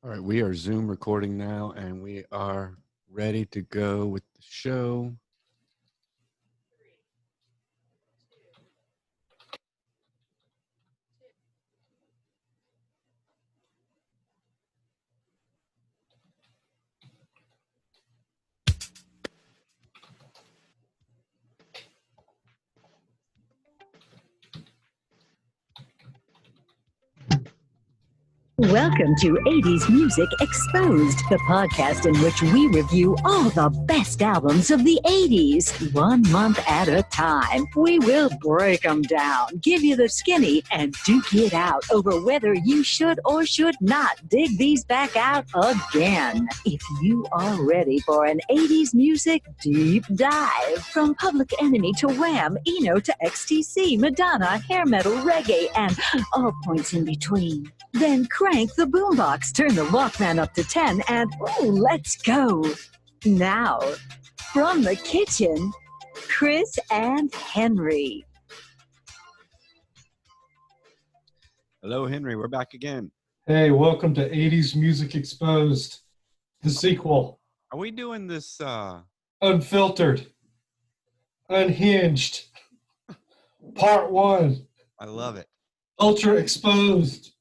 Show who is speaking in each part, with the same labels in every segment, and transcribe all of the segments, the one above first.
Speaker 1: All right, we are Zoom recording now, and we are ready to go with the show.
Speaker 2: Welcome to 80s Music Exposed, the podcast in which we review all the best albums of the 80s, 1 month at a time. We will break them down, give you the skinny, and duke it out over whether you should or should not dig these back out again. If you are ready for an 80s music deep dive, from Public Enemy to Wham, Eno to XTC, Madonna, hair metal, reggae, and all points in between, then crank the boombox, turn the Walkman up to 10, and let's go. Now, from the kitchen, Chris and Henry.
Speaker 1: Hello, Henry. We're back again.
Speaker 3: Hey, welcome to 80s Music Exposed, the sequel.
Speaker 1: Are we doing this?
Speaker 3: Unfiltered, unhinged, part one,
Speaker 1: I love it.
Speaker 3: ultra exposed.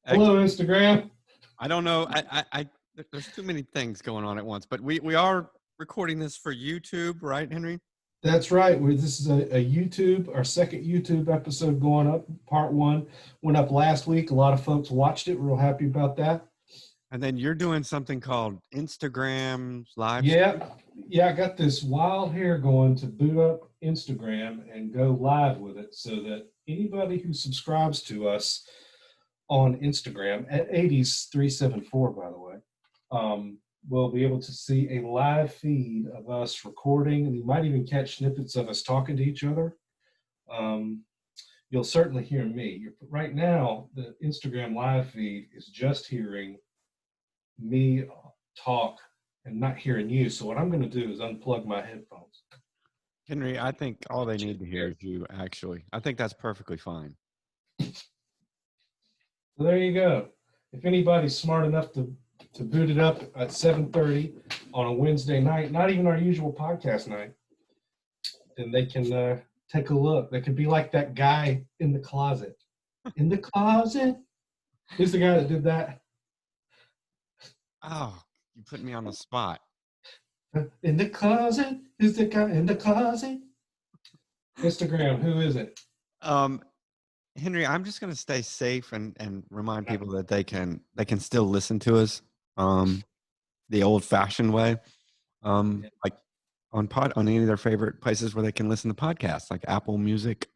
Speaker 3: Hello, Instagram.
Speaker 1: I don't know. There's too many things going on at once, but we are recording this for YouTube, right, Henry?
Speaker 3: That's right. This is a YouTube, our second YouTube episode going up. Part one went up last week. A lot of folks watched it. We're real happy about that.
Speaker 1: And then you're doing something called Instagram Live.
Speaker 3: Yeah. I got this wild hair going to boot up Instagram and go live with it so that anybody who subscribes to us on Instagram at 80s374, by the way, will be able to see a live feed of us recording, and you might even catch snippets of us talking to each other. You'll certainly hear me. Right now, the Instagram live feed is just hearing me talk and not hearing you. So what I'm going to do is unplug my headphones.
Speaker 1: Henry, I think all they need to hear is you, actually. I think that's perfectly fine.
Speaker 3: So there you go. If anybody's smart enough to boot it up at 7:30 on a Wednesday night, not even our usual podcast night, then they can take a look. They could be like that guy in the closet. In the closet? Who's the guy that did that?
Speaker 1: Oh, you put me on the spot.
Speaker 3: In the closet? Who's the guy in the closet? Instagram, who is it?
Speaker 1: Henry, I'm just going to stay safe and remind people that they can still listen to us the old-fashioned way, like on any of their favorite places where they can listen to podcasts, like Apple Music.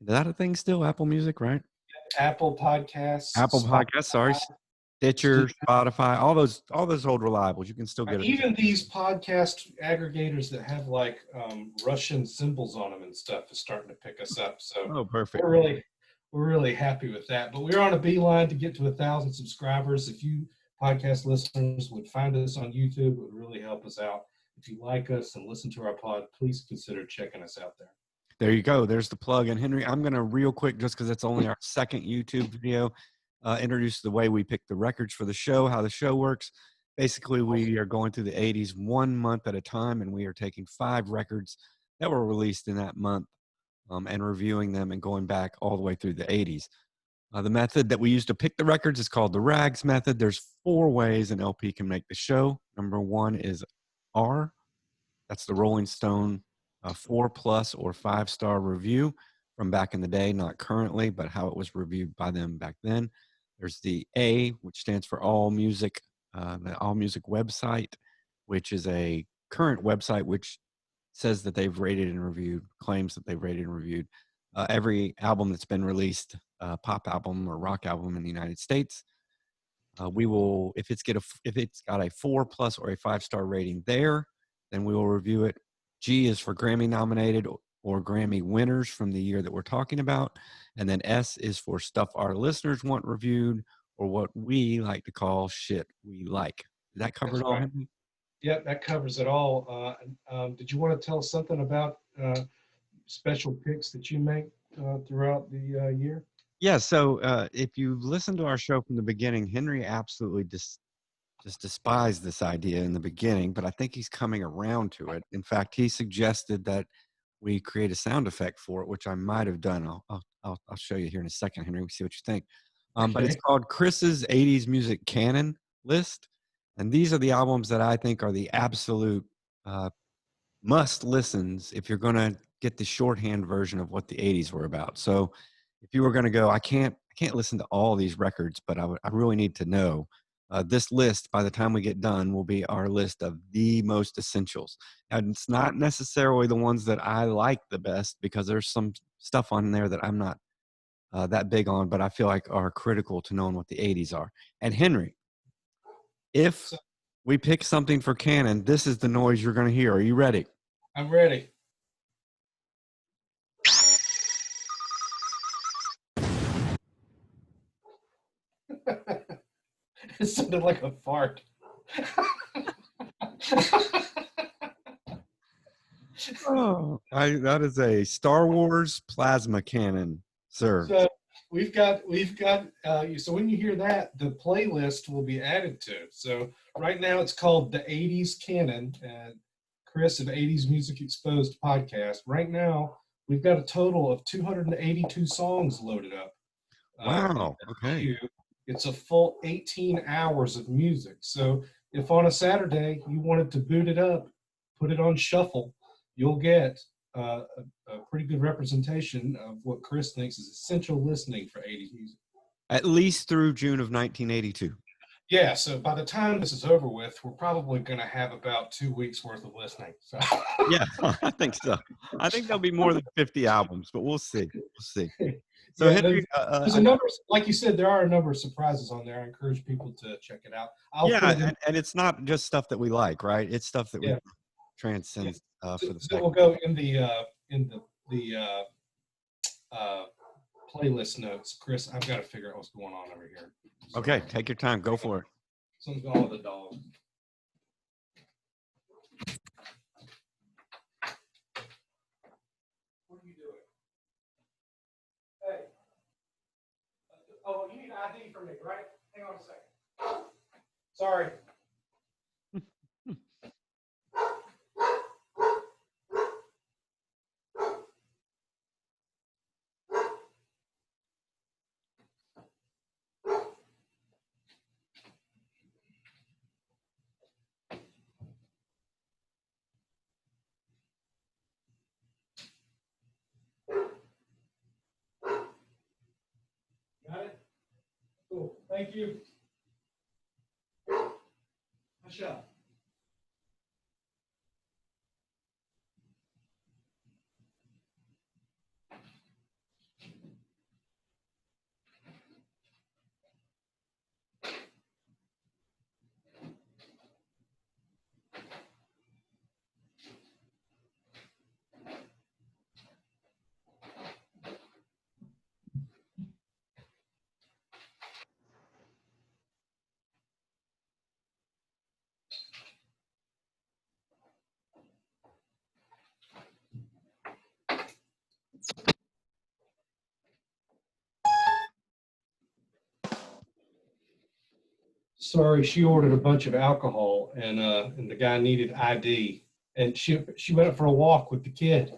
Speaker 1: Is that a thing still? Apple Music, right?
Speaker 3: Apple Podcasts.
Speaker 1: Apple Podcasts, sorry. Stitcher, Spotify, all those old reliables. You can still get it.
Speaker 3: Even these podcast aggregators that have like Russian symbols on them and stuff is starting to pick us up. So
Speaker 1: perfect.
Speaker 3: We're really happy with that. But we're on a beeline to get to 1,000 subscribers. If you podcast listeners would find us on YouTube, it would really help us out. If you like us and listen to our pod, please consider checking us out there.
Speaker 1: There you go. There's the plug. And Henry, I'm going to real quick, just because it's only our second YouTube video, introduce the way we pick the records for the show, how the show works. Basically, we are going through the 80s 1 month at a time, and we are taking 5 records that were released in that month and reviewing them and going back all the way through the 80s. The method that we use to pick the records is called the RAGS method. There's 4 ways an LP can make the show. Number 1 is R. That's the Rolling Stone 4+ or 5-star review from back in the day, not currently, but how it was reviewed by them back then. There's the A, which stands for All Music, the All Music website, which is a current website which says that they've rated and reviewed, claims that they've rated and reviewed every album that's been released, pop album or rock album in the United States. We will, if it's got a 4+ or a 5-star rating there, then we will review it. G is for Grammy nominated or Grammy winners from the year that we're talking about. And then S is for stuff our listeners want reviewed, or what we like to call shit we like. Did that cover it all? Right.
Speaker 3: Yep, that covers it all. Did you want to tell us something about special picks that you make throughout the year?
Speaker 1: Yeah, so if you listen to our show from the beginning, Henry absolutely just despised this idea in the beginning, but I think he's coming around to it. In fact, he suggested that we create a sound effect for it, which I might have done. I'll show you here in a second, Henry. We see what you think. But it's
Speaker 3: Okay.
Speaker 1: called Chris's 80s music canon list, and these are the albums that I think are the absolute must listens if you're going to get the shorthand version of what the 80s were about. So if you were going to go, I can't listen to all these records, but I really need to know. This list, by the time we get done, will be our list of the most essentials. And it's not necessarily the ones that I like the best, because there's some stuff on there that I'm not that big on, but I feel like are critical to knowing what the 80s are. And Henry, if
Speaker 3: So
Speaker 1: we pick something for canon, this is the noise you're going to hear. Are you ready?
Speaker 3: I'm ready. It sounded like a fart.
Speaker 1: Oh, that is a Star Wars plasma cannon, sir.
Speaker 3: So so when you hear that, the playlist will be added to. So right now it's called the 80s Canon and Chris of 80s Music Exposed podcast. Right now we've got a total of 282 songs loaded up.
Speaker 1: Wow. Okay.
Speaker 3: It's a full 18 hours of music. So if on a Saturday you wanted to boot it up, put it on shuffle, you'll get a pretty good representation of what Chris thinks is essential listening for 80s music.
Speaker 1: At least through June of 1982.
Speaker 3: Yeah, so by the time this is over with, we're probably going to have about 2 weeks worth of listening. So.
Speaker 1: Yeah, I think so. I think there'll be more than 50 albums, but we'll see. We'll see. So
Speaker 3: Yeah,
Speaker 1: Henry,
Speaker 3: there's a number, like you said, there are a number of surprises on there. I encourage people to check it out. I'll put it in.
Speaker 1: and it's not just stuff that we like, right? It's stuff that we
Speaker 3: Yeah.
Speaker 1: transcend for the
Speaker 3: So
Speaker 1: fact.
Speaker 3: we'll go in the playlist notes. Chris, I've got to figure out what's going on over here. So,
Speaker 1: Okay, take your time. Go for it.
Speaker 3: something's going on with the dog. What are you doing? Hey. Oh, you need ID from me, right? Hang on a second. Sorry. Got it? Cool. Thank you. Hush up. Sorry, she ordered a bunch of alcohol, and the guy needed ID, and she went up for a walk with the kid.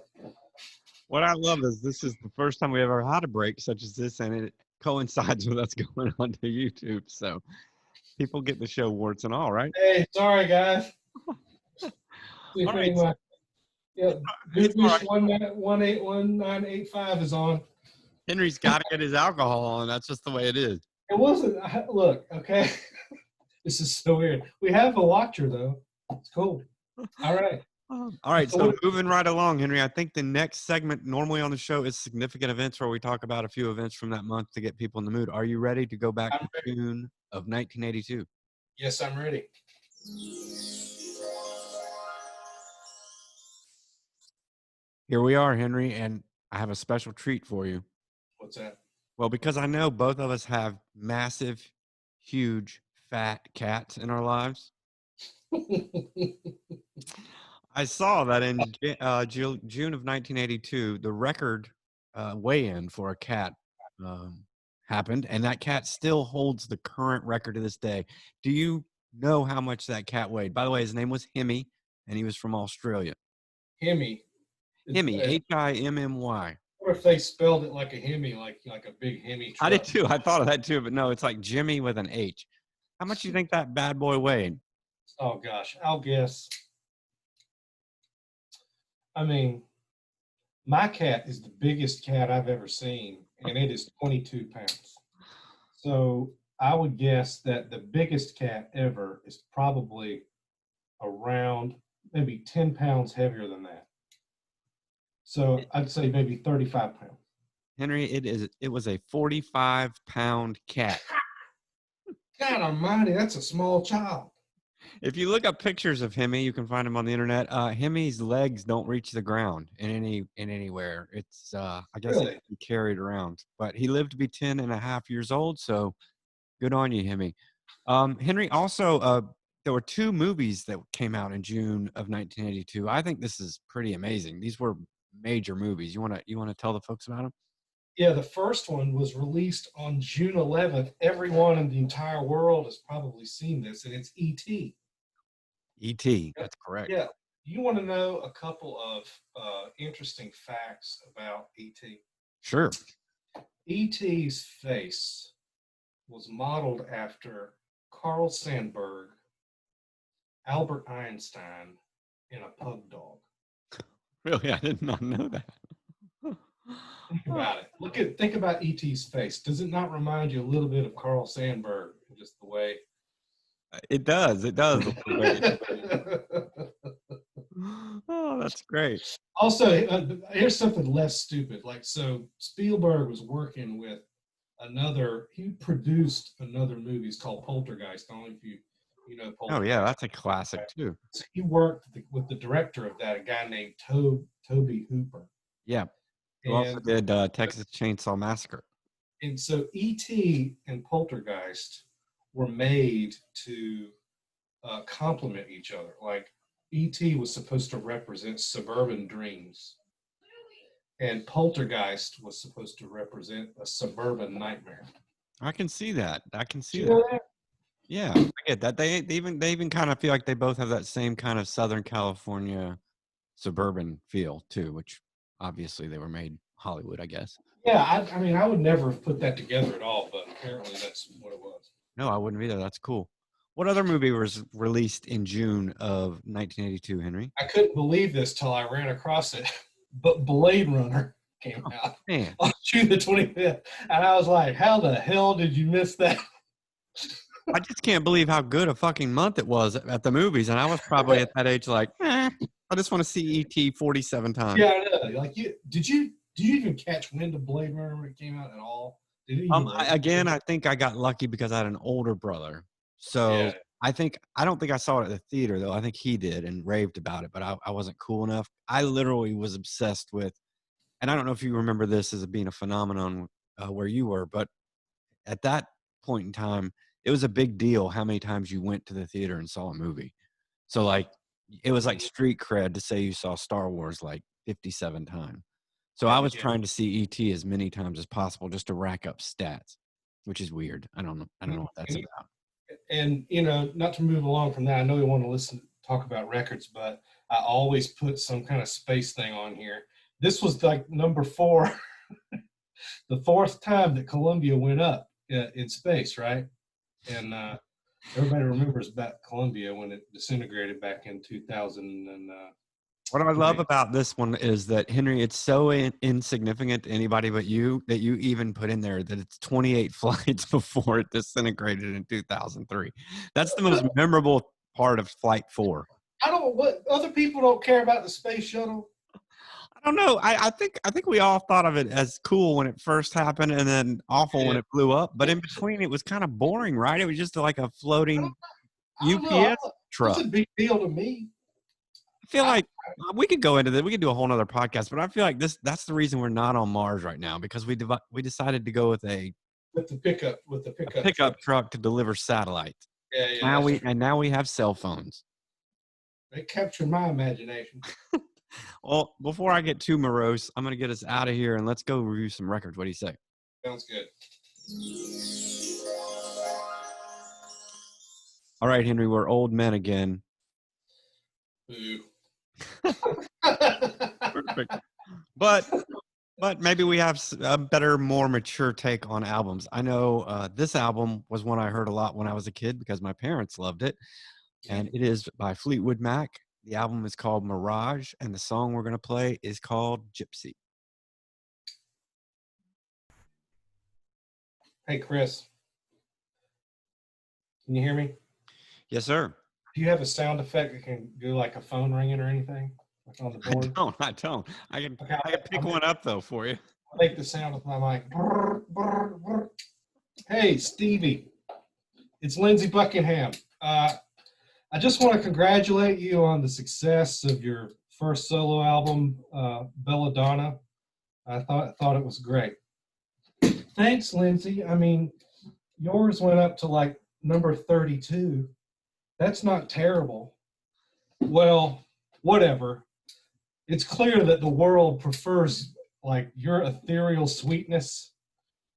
Speaker 1: What I love is this is the first time we ever had a break such as this, and it coincides with us going onto YouTube. So people get the show warts and all, right?
Speaker 3: Hey, sorry guys.
Speaker 1: All right.
Speaker 3: Yeah,
Speaker 1: It's all right.
Speaker 3: 1811985 is on.
Speaker 1: Henry's got to get his alcohol on. That's just the way it is.
Speaker 3: It wasn't. Look, okay. This is so weird. We have a watcher though. It's cool. All right.
Speaker 1: All right, so moving right along, Henry, I think the next segment normally on the show is significant events, where we talk about a few events from that month to get people in the mood. Are you ready to go back to June of 1982?
Speaker 3: Yes, I'm ready.
Speaker 1: Here we are, Henry, and I have a special treat for you.
Speaker 3: What's that?
Speaker 1: Well, because I know both of us have massive, huge, fat cats in our lives. I saw that in June of 1982, the record weigh-in for a cat happened, and that cat still holds the current record to this day. Do you know how much that cat weighed? By the way, his name was Hemi, and he was from Australia.
Speaker 3: Hemi.
Speaker 1: Hemi,
Speaker 3: I
Speaker 1: Himmy.
Speaker 3: wonder if they spelled it like a Hemi, like a big Hemi
Speaker 1: I
Speaker 3: truck.
Speaker 1: did too. I thought of that too, but no, it's like Jimmy with an H. How much do you think that bad boy weighed?
Speaker 3: Oh gosh, I'll guess. I mean, my cat is the biggest cat I've ever seen, and it is 22 pounds. So I would guess that the biggest cat ever is probably around maybe 10 pounds heavier than that. So I'd say maybe 35 pounds.
Speaker 1: Henry, it was a 45-pound cat.
Speaker 3: God almighty, that's a small child.
Speaker 1: If you look up pictures of Hemi, you can find him on the internet. Hemi's legs don't reach the ground in anywhere. It's I guess
Speaker 3: Really?
Speaker 1: he carried around. But he lived to be 10 and a half years old, so good on you, Hemi. Henry, also there were 2 movies that came out in June of 1982. I think this is pretty amazing. These were major movies. You wanna tell the folks about them?
Speaker 3: Yeah, the first one was released on June 11th. Everyone in the entire world has probably seen this, and it's E.T.
Speaker 1: E.T. That's correct.
Speaker 3: Yeah. You want to know a couple of interesting facts about E.T.?
Speaker 1: Sure.
Speaker 3: E.T.'s face was modeled after Carl Sandburg, Albert Einstein, and a pug dog.
Speaker 1: Really, I did not know that.
Speaker 3: Think about it. Think about E.T.'s face. Does it not remind you a little bit of Carl Sandburg? Just the way.
Speaker 1: It does. It does. Oh, that's great.
Speaker 3: Also, here's something less stupid. Like, so Spielberg was working with he produced another movie. It's called Poltergeist. I don't know if you know Poltergeist.
Speaker 1: Oh, yeah, that's a classic too.
Speaker 3: So he worked with the director of that, a guy named Toby Hooper.
Speaker 1: Yeah. Who also did Texas Chainsaw Massacre.
Speaker 3: And so E.T. and Poltergeist were made to complement each other. Like, E.T. was supposed to represent suburban dreams, and Poltergeist was supposed to represent a suburban nightmare.
Speaker 1: I can see that.
Speaker 3: You know that?
Speaker 1: Yeah, I get that. They even kind of feel like they both have that same kind of Southern California suburban feel too, which obviously they were made Hollywood, I guess.
Speaker 3: Yeah, I mean, I would never have put that together at all, but apparently that's what it was.
Speaker 1: No, I wouldn't either. That's cool. What other movie was released in June of 1982, Henry?
Speaker 3: I couldn't believe this till I ran across it, but Blade Runner came out
Speaker 1: Man.
Speaker 3: on June the 25th, and I was like, how the hell did you miss that?
Speaker 1: I just can't believe how good a fucking month it was at the movies, and I was probably at that age like, I just want to see E.T. 47 times.
Speaker 3: Yeah, I know. Like, do you even catch wind of Blade Runner when it came out at all?
Speaker 1: I think I got lucky because I had an older brother. So
Speaker 3: yeah.
Speaker 1: I don't think I saw it at the theater though. I think he did and raved about it, but I wasn't cool enough. I literally was obsessed with, and I don't know if you remember this as being a phenomenon where you were, but at that point in time, it was a big deal how many times you went to the theater and saw a movie. So like, it was like street cred to say you saw Star Wars like 57 times. So I was trying to see E.T. as many times as possible just to rack up stats, which is weird. I don't know what that's about.
Speaker 3: And, not to move along from that, I know we want to talk about records, but I always put some kind of space thing on here. This was like number 4, the 4th time that Columbia went up in space, right? And everybody remembers about Columbia when it disintegrated back in 2000.
Speaker 1: What I love about this one is that, Henry, it's so insignificant to anybody but you that you even put in there that it's 28 flights before it disintegrated in 2003. That's the most memorable part of Flight 4.
Speaker 3: What other people don't care about the space shuttle.
Speaker 1: I don't know. I think we all thought of it as cool when it first happened and then awful when it blew up. But in between, it was kind of boring, right? It was just like a floating UPS truck.
Speaker 3: It's a big deal to me.
Speaker 1: I feel like we could go into this. We could do a whole nother podcast, but I feel like that's the reason we're not on Mars right now, because we decided to go with the pickup truck to deliver satellites.
Speaker 3: Yeah.
Speaker 1: Now we have cell phones.
Speaker 3: They captured my imagination.
Speaker 1: Well, before I get too morose, I'm going to get us out of here and let's go review some records. What do you say?
Speaker 3: Sounds good.
Speaker 1: All right, Henry, we're old men again.
Speaker 3: Boo.
Speaker 1: Perfect. But maybe we have a better, more mature take on albums. I know this album was one I heard a lot when I was a kid because my parents loved it. And it is by Fleetwood Mac. The album is called Mirage, and the song we're going to play is called Gypsy.
Speaker 3: Hey, Chris. Can you hear me?
Speaker 1: Yes, sir.
Speaker 3: Do you have a sound effect that can do like a phone ringing or anything? Like on the board?
Speaker 1: I don't. I can
Speaker 3: Okay,
Speaker 1: pick one up, though, for you.
Speaker 3: I'll make the sound with my mic. Brr, brr, brr. Hey, Stevie. It's Lindsey Buckingham. I just want to congratulate you on the success of your first solo album, Belladonna. I thought it was great. Thanks, Lindsey. I mean, yours went up to like number 32. That's not terrible. Well, whatever. It's clear that the world prefers like your ethereal sweetness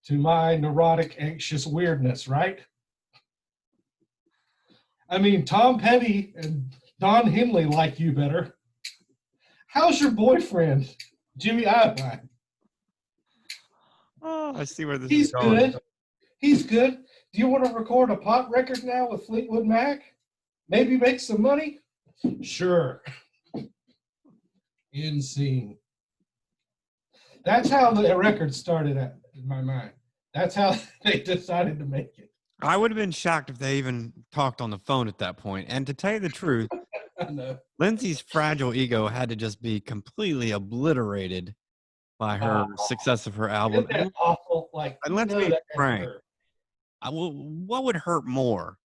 Speaker 3: to my neurotic, anxious weirdness, right? I mean, Tom Petty and Don Henley like you better. How's your boyfriend, Jimmy Iovine?
Speaker 1: Oh, I see where this is
Speaker 3: He's
Speaker 1: going.
Speaker 3: good. He's good. Do you want to record a pop record now with Fleetwood Mac? Maybe make some money? Sure. Insane. That's how the record started in my mind. That's how they decided to make it.
Speaker 1: I would have been shocked if they even talked on the phone at that point. And to tell you the truth,
Speaker 3: I know.
Speaker 1: Lindsay's fragile ego had to just be completely obliterated by her success of her album.
Speaker 3: Isn't that awful? Like,
Speaker 1: And let's
Speaker 3: you know
Speaker 1: be
Speaker 3: that
Speaker 1: frank.
Speaker 3: hurt.
Speaker 1: What would hurt more?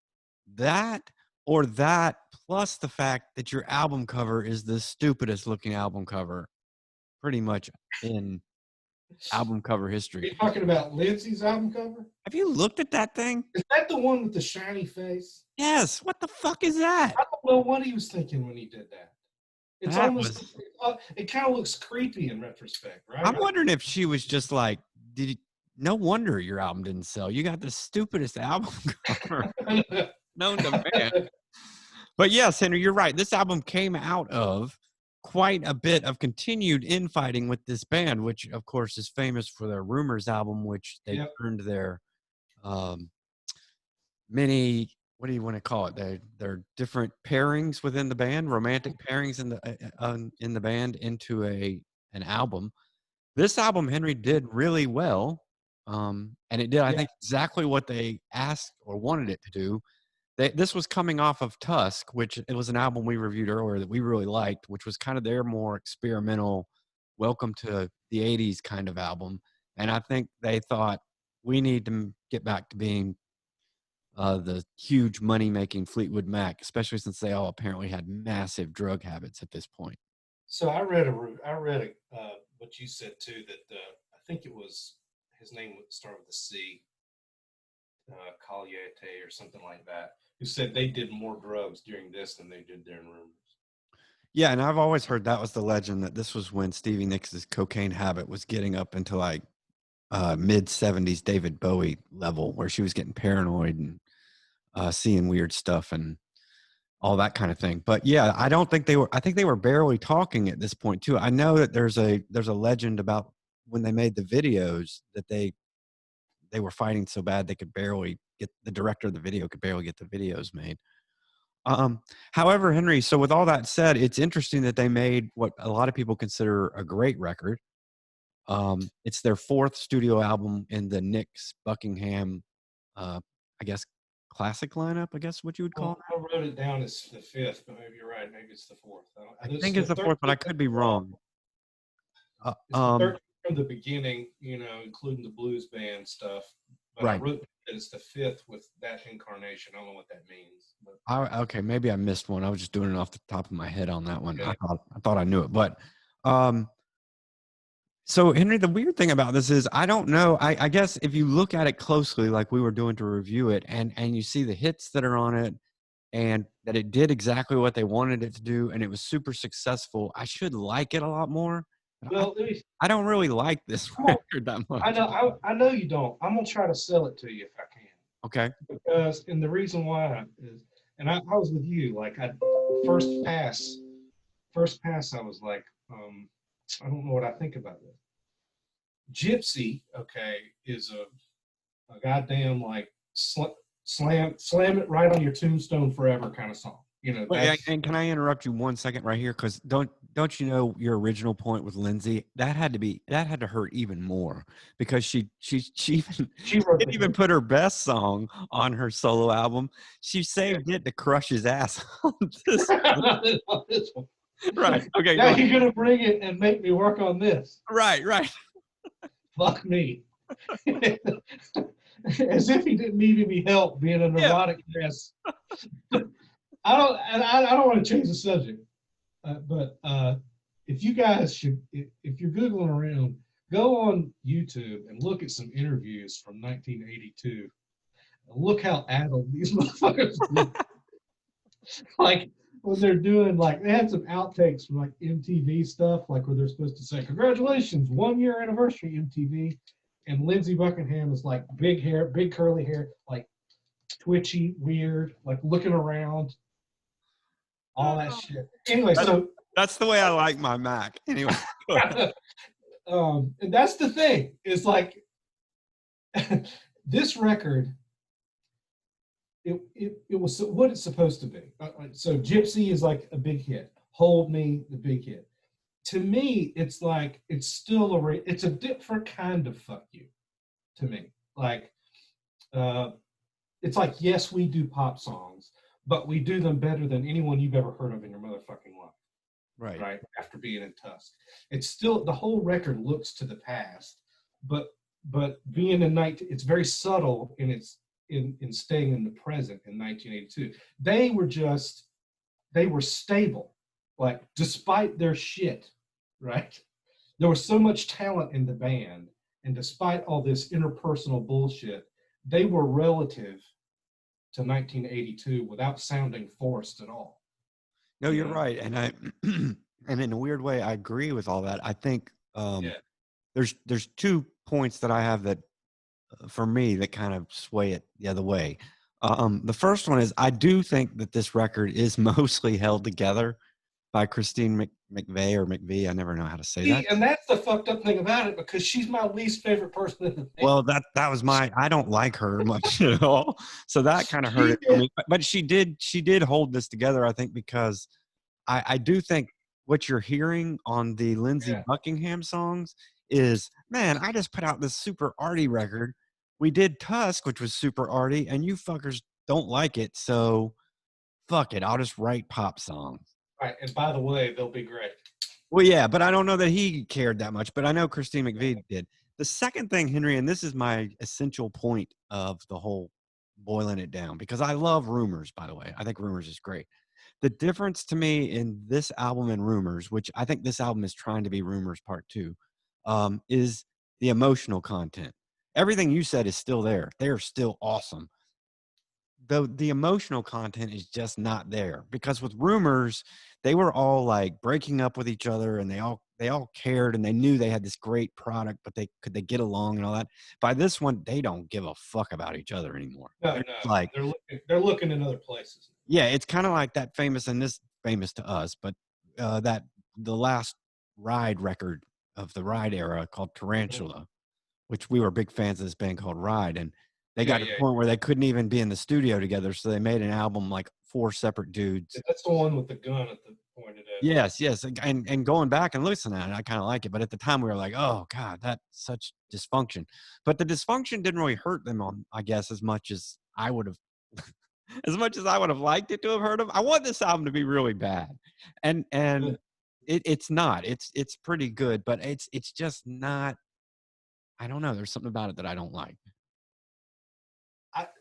Speaker 1: That or that plus the fact that your album cover is the stupidest looking album cover pretty much in album cover
Speaker 3: Are
Speaker 1: history.
Speaker 3: you talking about Lindsay's album cover?
Speaker 1: Have you looked at that thing?
Speaker 3: Is that the one with the shiny face?
Speaker 1: Yes. What the fuck is that?
Speaker 3: I don't know what he was thinking when he did that. It's
Speaker 1: That
Speaker 3: almost, it kind of looks creepy in retrospect, right?
Speaker 1: I'm wondering if she was just like, no wonder your album didn't sell. You got the stupidest album cover known to man. But yes, Henry, you're right. This album came out of quite a bit of continued infighting with this band, which of course is famous for their Rumors album, which they turned their many, what do you want to call it? Their different pairings within the band, romantic pairings in the band into an album. This album, Henry, did really well. And it did, I think, exactly what they asked or wanted it to do. This was coming off of Tusk, which it was an album we reviewed earlier that we really liked, which was kind of their more experimental, welcome to the 80s kind of album. And I think they thought, we need to get back to being the huge money-making Fleetwood Mac, especially since they all apparently had massive drug habits at this point.
Speaker 3: So I read what you said too, that I think it was, his name would start with a C, Colliette or something like that, who said they did more drugs during this than they did during Rumors.
Speaker 1: Yeah, and I've always heard that was the legend, that this was when Stevie Nicks' cocaine habit was getting up into like mid-70s David Bowie level, where she was getting paranoid and seeing weird stuff and all that kind of thing. But yeah, I think they were barely talking at this point too. I know that there's a legend about when they made the videos that they were fighting so bad they could barely get, the director of the video could barely get the videos made. However, Henry, so with all that said, it's interesting that they made what a lot of people consider a great record. It's their fourth studio album in the Nicks Buckingham, I guess, classic lineup, I guess what you would call it.
Speaker 3: I wrote it down as the fifth, but maybe you're right. Maybe it's the fourth.
Speaker 1: I think it's the fourth, but I could be wrong.
Speaker 3: It's the third from the beginning, including the blues band stuff. But right. I wrote that it's the fifth with that incarnation. I don't know what that means. But.
Speaker 1: Okay, maybe I missed one. I was just doing it off the top of my head on that one. Okay. I thought I knew it, but so Henry, the weird thing about this is I don't know. I guess if you look at it closely, like we were doing to review it, and you see the hits that are on it, and that it did exactly what they wanted it to do, and it was super successful, I should like it a lot more. But
Speaker 3: Well, let me,
Speaker 1: I don't really like this
Speaker 3: I'm gonna-
Speaker 1: record that
Speaker 3: I
Speaker 1: much.
Speaker 3: know, I know you don't. I'm gonna try to sell it to you if I can.
Speaker 1: Okay.
Speaker 3: Because, and the reason why is, and I was with you, like I first pass, I was like, I don't know what I think about this. Gypsy, okay, is a goddamn like slam it right on your tombstone forever kind of song. You know,
Speaker 1: Wait,
Speaker 3: that's
Speaker 1: and can I interrupt you 1 second right here? Because don't you know your original point with Lindsay? That had to hurt even more because she even
Speaker 3: she wrote
Speaker 1: didn't even put her best song on her solo album. She saved it to crush his ass on this.
Speaker 3: this one.
Speaker 1: Right. Okay.
Speaker 3: Now
Speaker 1: Go ahead.
Speaker 3: you're gonna bring it and make me work on this.
Speaker 1: Right. Right.
Speaker 3: Fuck me. As if he didn't need any help being a
Speaker 1: Yeah.
Speaker 3: neurotic mess. I don't want to change the subject, but if you guys should, if you're googling around, go on YouTube and look at some interviews from 1982. And look how addled these motherfuckers look. Like when they're doing, like they had some outtakes from like MTV stuff, like where they're supposed to say, "Congratulations, 1 year anniversary, MTV," and Lindsey Buckingham is like big hair, big curly hair, like twitchy, weird, like looking around, all that shit. Anyway, so
Speaker 1: That's the way I like my Mac. Anyway. Go ahead.
Speaker 3: and that's the thing. Is like this record. It was what it's supposed to be. So Gypsy is like a big hit. Hold Me, the big hit. To me, it's like it's still it's a different kind of fuck you. To me, like it's like, yes, we do pop songs, but we do them better than anyone you've ever heard of in your motherfucking life.
Speaker 1: Right.
Speaker 3: Right after being in Tusk, it's still, the whole record looks to the past, but being in it's very subtle in its in staying in the present. In 1982, they were stable, like despite their shit, right? There was so much talent in the band, and despite all this interpersonal bullshit, they were relative to 1982 without sounding forced at all.
Speaker 1: No, you're
Speaker 3: Yeah.
Speaker 1: right, and I and in a weird way, I agree with all that. I think
Speaker 3: Yeah.
Speaker 1: there's 2 points that I have that for me that kind of sway it the other way. The first one is I do think that this record is mostly held together by Christine McVie or McVie. I never know how to say that.
Speaker 3: See, and that's the fucked up thing about it, because she's my least favorite person in the band.
Speaker 1: Well, that was I don't like her much at all. So that kind of hurt it for me. But she did hold this together, I think, because I do think what you're hearing on the Lindsey
Speaker 3: Yeah.
Speaker 1: Buckingham songs is, man, I just put out this super arty record. We did Tusk, which was super arty, and you fuckers don't like it, so fuck it. I'll just write pop songs.
Speaker 3: Right, and by the way, they'll be great.
Speaker 1: Well, yeah, but I don't know that he cared that much, but I know Christine McVie did. The second thing, Henry, and this is my essential point of the whole boiling it down, because I love Rumors, by the way. I think Rumors is great. The difference to me in this album and Rumors, which I think this album is trying to be Rumors Part 2, is the emotional content. Everything you said is still there. They are still awesome. Though the emotional content is just not there, because with Rumors, they were all like breaking up with each other, and they all cared, and they knew they had this great product, but could they get along and all that. By this one, they don't give a fuck about each other anymore.
Speaker 3: No,
Speaker 1: They're
Speaker 3: no,
Speaker 1: just like,
Speaker 3: they're looking in other places.
Speaker 1: yeah, it's kind of like that famous, and this famous to us, but that the last Ride record of the Ride era called Tarantula, which we were big fans of this band called Ride, and they got to the point where they couldn't even be in the studio together, so they made an album like 4 separate dudes.
Speaker 3: That's the one with the gun at the point of it.
Speaker 1: Yes, and going back and listening at it, I kind of like it, but at the time we were like, oh god, that's such dysfunction. But the dysfunction didn't really hurt them on, I guess, as much as I would have, as much as I would have liked it to have hurt them. I want this album to be really bad, and it's not. It's pretty good, but it's just not. I don't know. There's something about it that I don't like.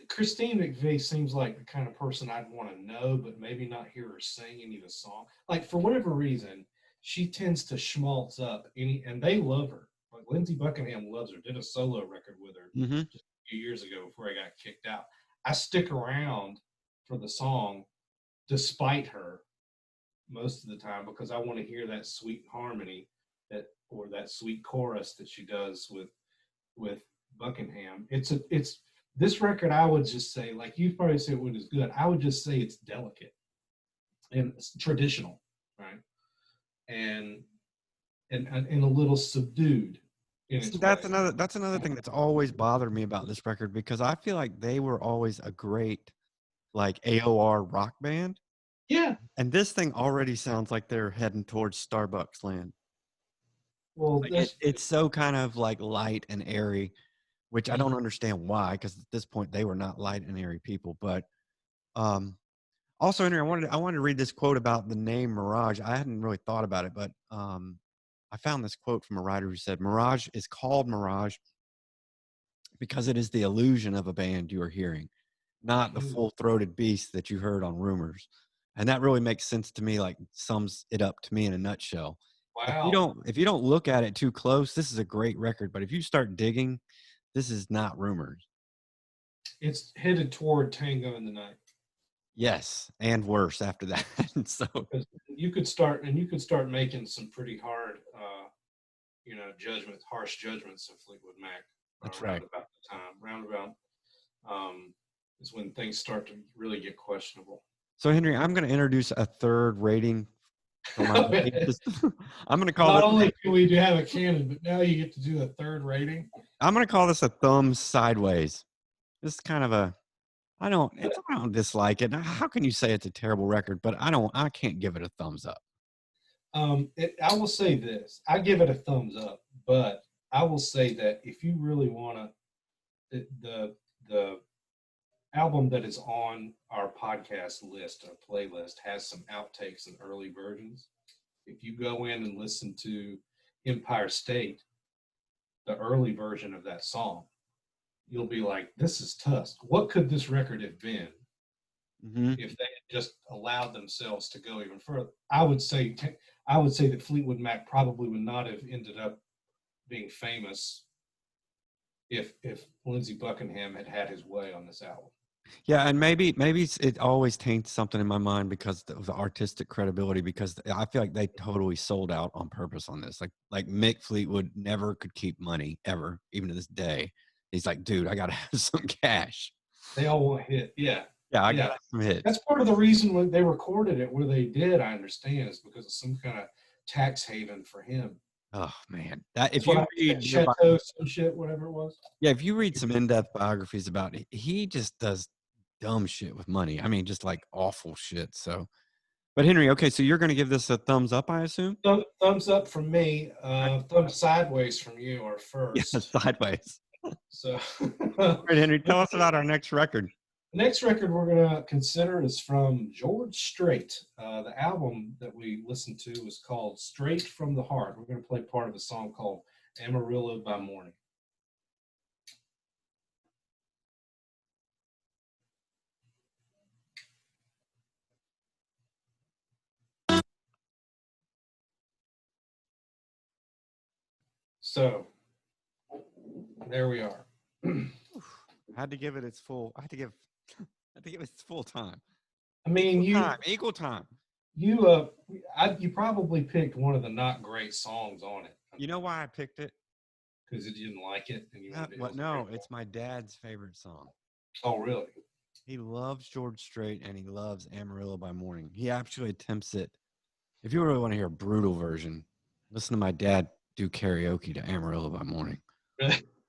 Speaker 3: Christine McVie seems like the kind of person I'd want to know, but maybe not hear her sing any of the song. Like, for whatever reason, she tends to schmaltz up and they love her. Like Lindsey Buckingham loves her. Did a solo record with her just a few years ago before I got kicked out. I stick around for the song despite her most of the time, because I want to hear that sweet harmony that or that sweet chorus that she does with Buckingham. It's this record. I would just say, like you probably say, it is good. I would just say it's delicate and it's traditional, right? And a little subdued in its
Speaker 1: See,
Speaker 3: way.
Speaker 1: that's another thing that's always bothered me about this record, because I feel like they were always a great like AOR rock band,
Speaker 3: Yeah.
Speaker 1: and this thing already sounds like they're heading towards Starbucks land.
Speaker 3: Well,
Speaker 1: Like it's so kind of like light and airy, which I don't understand why, because at this point they were not light and airy people. But also, Henry, I wanted to read this quote about the name Mirage. I hadn't really thought about it, but I found this quote from a writer who said, "Mirage is called Mirage because it is the illusion of a band you are hearing, not the full-throated beast that you heard on Rumors." And that really makes sense to me, like sums it up to me in a nutshell.
Speaker 3: wow.
Speaker 1: If you don't look at it too close, this is a great record. But if you start digging, this is not Rumors.
Speaker 3: It's headed toward Tango in the Night.
Speaker 1: Yes, and worse after that. So
Speaker 3: You could start making some pretty hard, harsh judgments of Fleetwood Mac.
Speaker 1: that's right.
Speaker 3: Roundabout is when things start to really get questionable.
Speaker 1: So Henry, I'm going to introduce a third rating for my rating system. I'm going to call
Speaker 3: Not
Speaker 1: it.
Speaker 3: only do we have a canon, but now you get to do a third rating.
Speaker 1: I'm going to call this a thumbs sideways. This is kind of a. I don't dislike it. How can you say it's a terrible record? But I can't give it a thumbs up.
Speaker 3: I will say this: I give it a thumbs up, but I will say that if you really want to, the album that is on our podcast list or playlist has some outtakes and early versions. If you go in and listen to Empire State, the early version of that song, you'll be like, this is Tusk. What could this record have been if they had just allowed themselves to go even further? I would say that Fleetwood Mac probably would not have ended up being famous if Lindsey Buckingham had had his way on this album.
Speaker 1: Yeah, and maybe it always taints something in my mind because of the artistic credibility. Because I feel like they totally sold out on purpose on this. Like Mick Fleetwood never could keep money ever, even to this day. He's like, dude, I gotta have some cash.
Speaker 3: They all want hit, yeah.
Speaker 1: Yeah, I got some hits.
Speaker 3: That's part of the reason when they recorded it where they did. I understand is because of some kind of tax haven for him.
Speaker 1: Oh man, that if you read
Speaker 3: Chateau, some shit, whatever it was.
Speaker 1: Yeah, if you read some in-depth biographies about it, he just does dumb shit with money. I mean, just like awful shit. So, but Henry, okay, so you're going to give this a thumbs up, I assume?
Speaker 3: Thumbs up from me. Thumbs sideways from you are first.
Speaker 1: Yeah, sideways.
Speaker 3: So,
Speaker 1: all right, Henry, tell us about our next record.
Speaker 3: The next record we're going to consider is from George Strait. The album that we listened to was called Straight from the Heart. We're going to play part of a song called Amarillo by Morning. So, there we are.
Speaker 1: I had to give it its full. I had to give it its full time.
Speaker 3: I mean,
Speaker 1: equal time.
Speaker 3: You probably picked one of the not great songs on it.
Speaker 1: You know why I picked it?
Speaker 3: Because you didn't like it, and
Speaker 1: it's my dad's favorite song.
Speaker 3: Oh, really?
Speaker 1: He loves George Strait and he loves Amarillo by Morning. He actually attempts it. If you really want to hear a brutal version, listen to my dad do karaoke to Amarillo by Morning.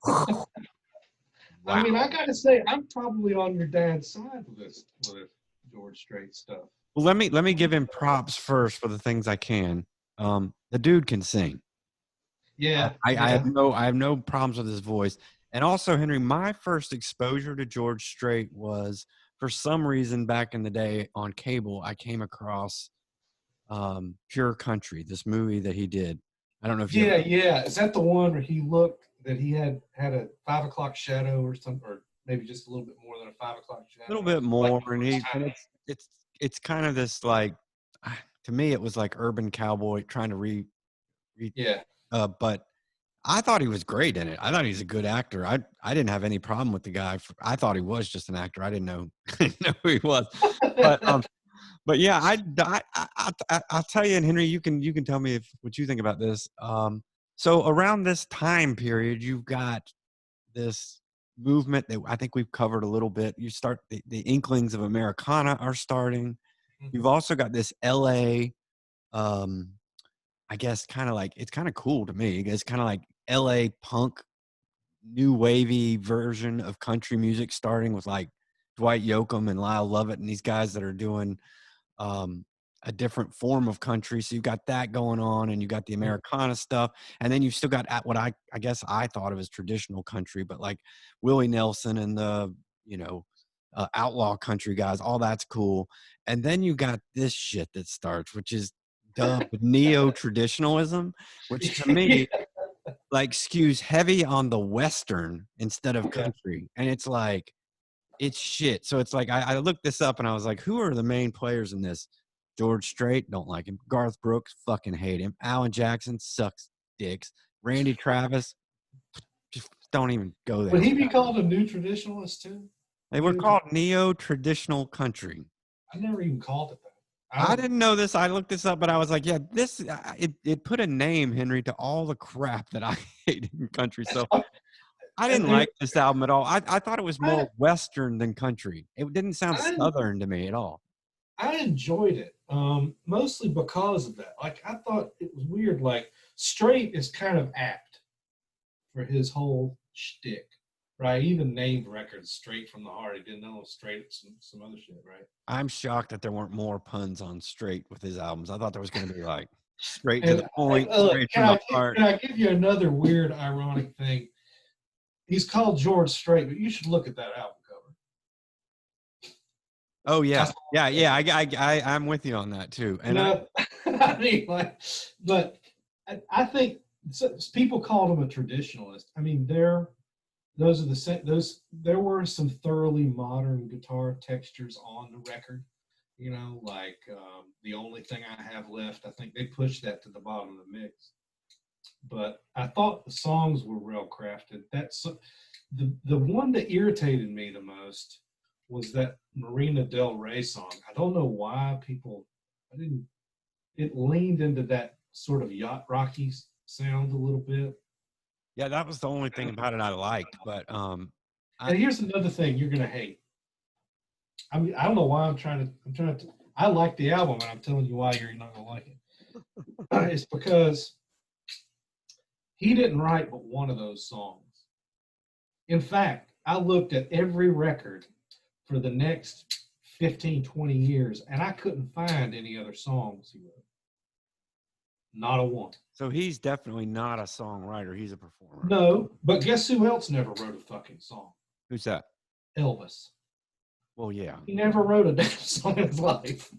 Speaker 3: Wow. I mean, I gotta say, I'm probably on your dad's side with this George Strait stuff.
Speaker 1: Well, let me give him props first for the things I can. The dude can sing.
Speaker 3: Yeah,
Speaker 1: I have no problems with his voice. And also, Henry, my first exposure to George Strait was, for some reason, back in the day on cable, I came across Pure Country, this movie that he did. I don't know if you
Speaker 3: yeah. Is that the one where he looked that he had a 5 o'clock shadow or something, or maybe just a little bit more than a 5 o'clock shadow?
Speaker 1: A little bit more, and it's kind of this, like, to me it was like Urban Cowboy trying to but I thought he was great in it. I thought he's a good actor. I didn't have any problem with the guy. I thought he was just an actor. I didn't know who he was. But yeah, I'll tell you, and Henry, you can tell me what you think about this. So around this time period, you've got this movement that I think we've covered a little bit. You start the inklings of Americana are starting. You've also got this LA, um, I guess kind of like, it's kind of cool to me. It's kind of like LA punk, new wavy version of country music, starting with like Dwight Yoakam and Lyle Lovett and these guys that are doing um, a different form of country. So you've got that going on, and you got the Americana stuff, and then you've still got what I guess I thought of as traditional country, but like Willie Nelson and the outlaw country guys, all that's cool. And then you got this shit that starts, which is dubbed neo traditionalism, which to me like skews heavy on the Western instead of
Speaker 3: Yeah.
Speaker 1: country, and it's like it's shit. So it's like I looked this up and I was like, who are the main players in this? George Strait, don't like him. Garth Brooks, fucking hate him. Alan Jackson sucks dicks. Randy Travis, just don't even go there.
Speaker 3: Would he be called a new traditionalist too?
Speaker 1: They were called neo-traditional country.
Speaker 3: I never even called it that.
Speaker 1: I didn't know this. I looked this up, but I was like, yeah, this it put a name, Henry, to all the crap that I hate in country. So I didn't like this album at all. I thought it was more Western than country. It didn't sound Southern to me at all.
Speaker 3: I enjoyed it, mostly because of that. Like, I thought it was weird. Like, Strait is kind of apt for his whole shtick, right? He even named records Straight from the Heart. He didn't know Straight, some other shit, right?
Speaker 1: I'm shocked that there weren't more puns on Strait with his albums. I thought there was going to be like straight to the point, straight from the heart.
Speaker 3: Can I give you another weird, ironic thing? He's called George Strait, but you should look at that album cover.
Speaker 1: Oh yeah, I'm with you on that too. And
Speaker 3: I mean, like, but I think people called him a traditionalist. I mean, there were some thoroughly modern guitar textures on the record. You know, like The Only Thing I Have Left. I think they pushed that to the bottom of the mix. But I thought the songs were well crafted. That's the one that irritated me the most was that Marina Del Rey song. I don't know why it leaned into that sort of yacht rocky sound a little bit.
Speaker 1: Yeah, that was the only thing about it I liked. But
Speaker 3: and here's another thing you're gonna hate. I mean, I don't know why I'm trying to. I like the album, and I'm telling you why you're not gonna like it. It's because he didn't write but one of those songs. In fact, I looked at every record for the next 15, 20 years, and I couldn't find any other songs he wrote. Not a one.
Speaker 1: So he's definitely not a songwriter. He's a performer.
Speaker 3: No, but guess who else never wrote a fucking song?
Speaker 1: Who's that?
Speaker 3: Elvis.
Speaker 1: Well, yeah.
Speaker 3: He never wrote a damn song in his life.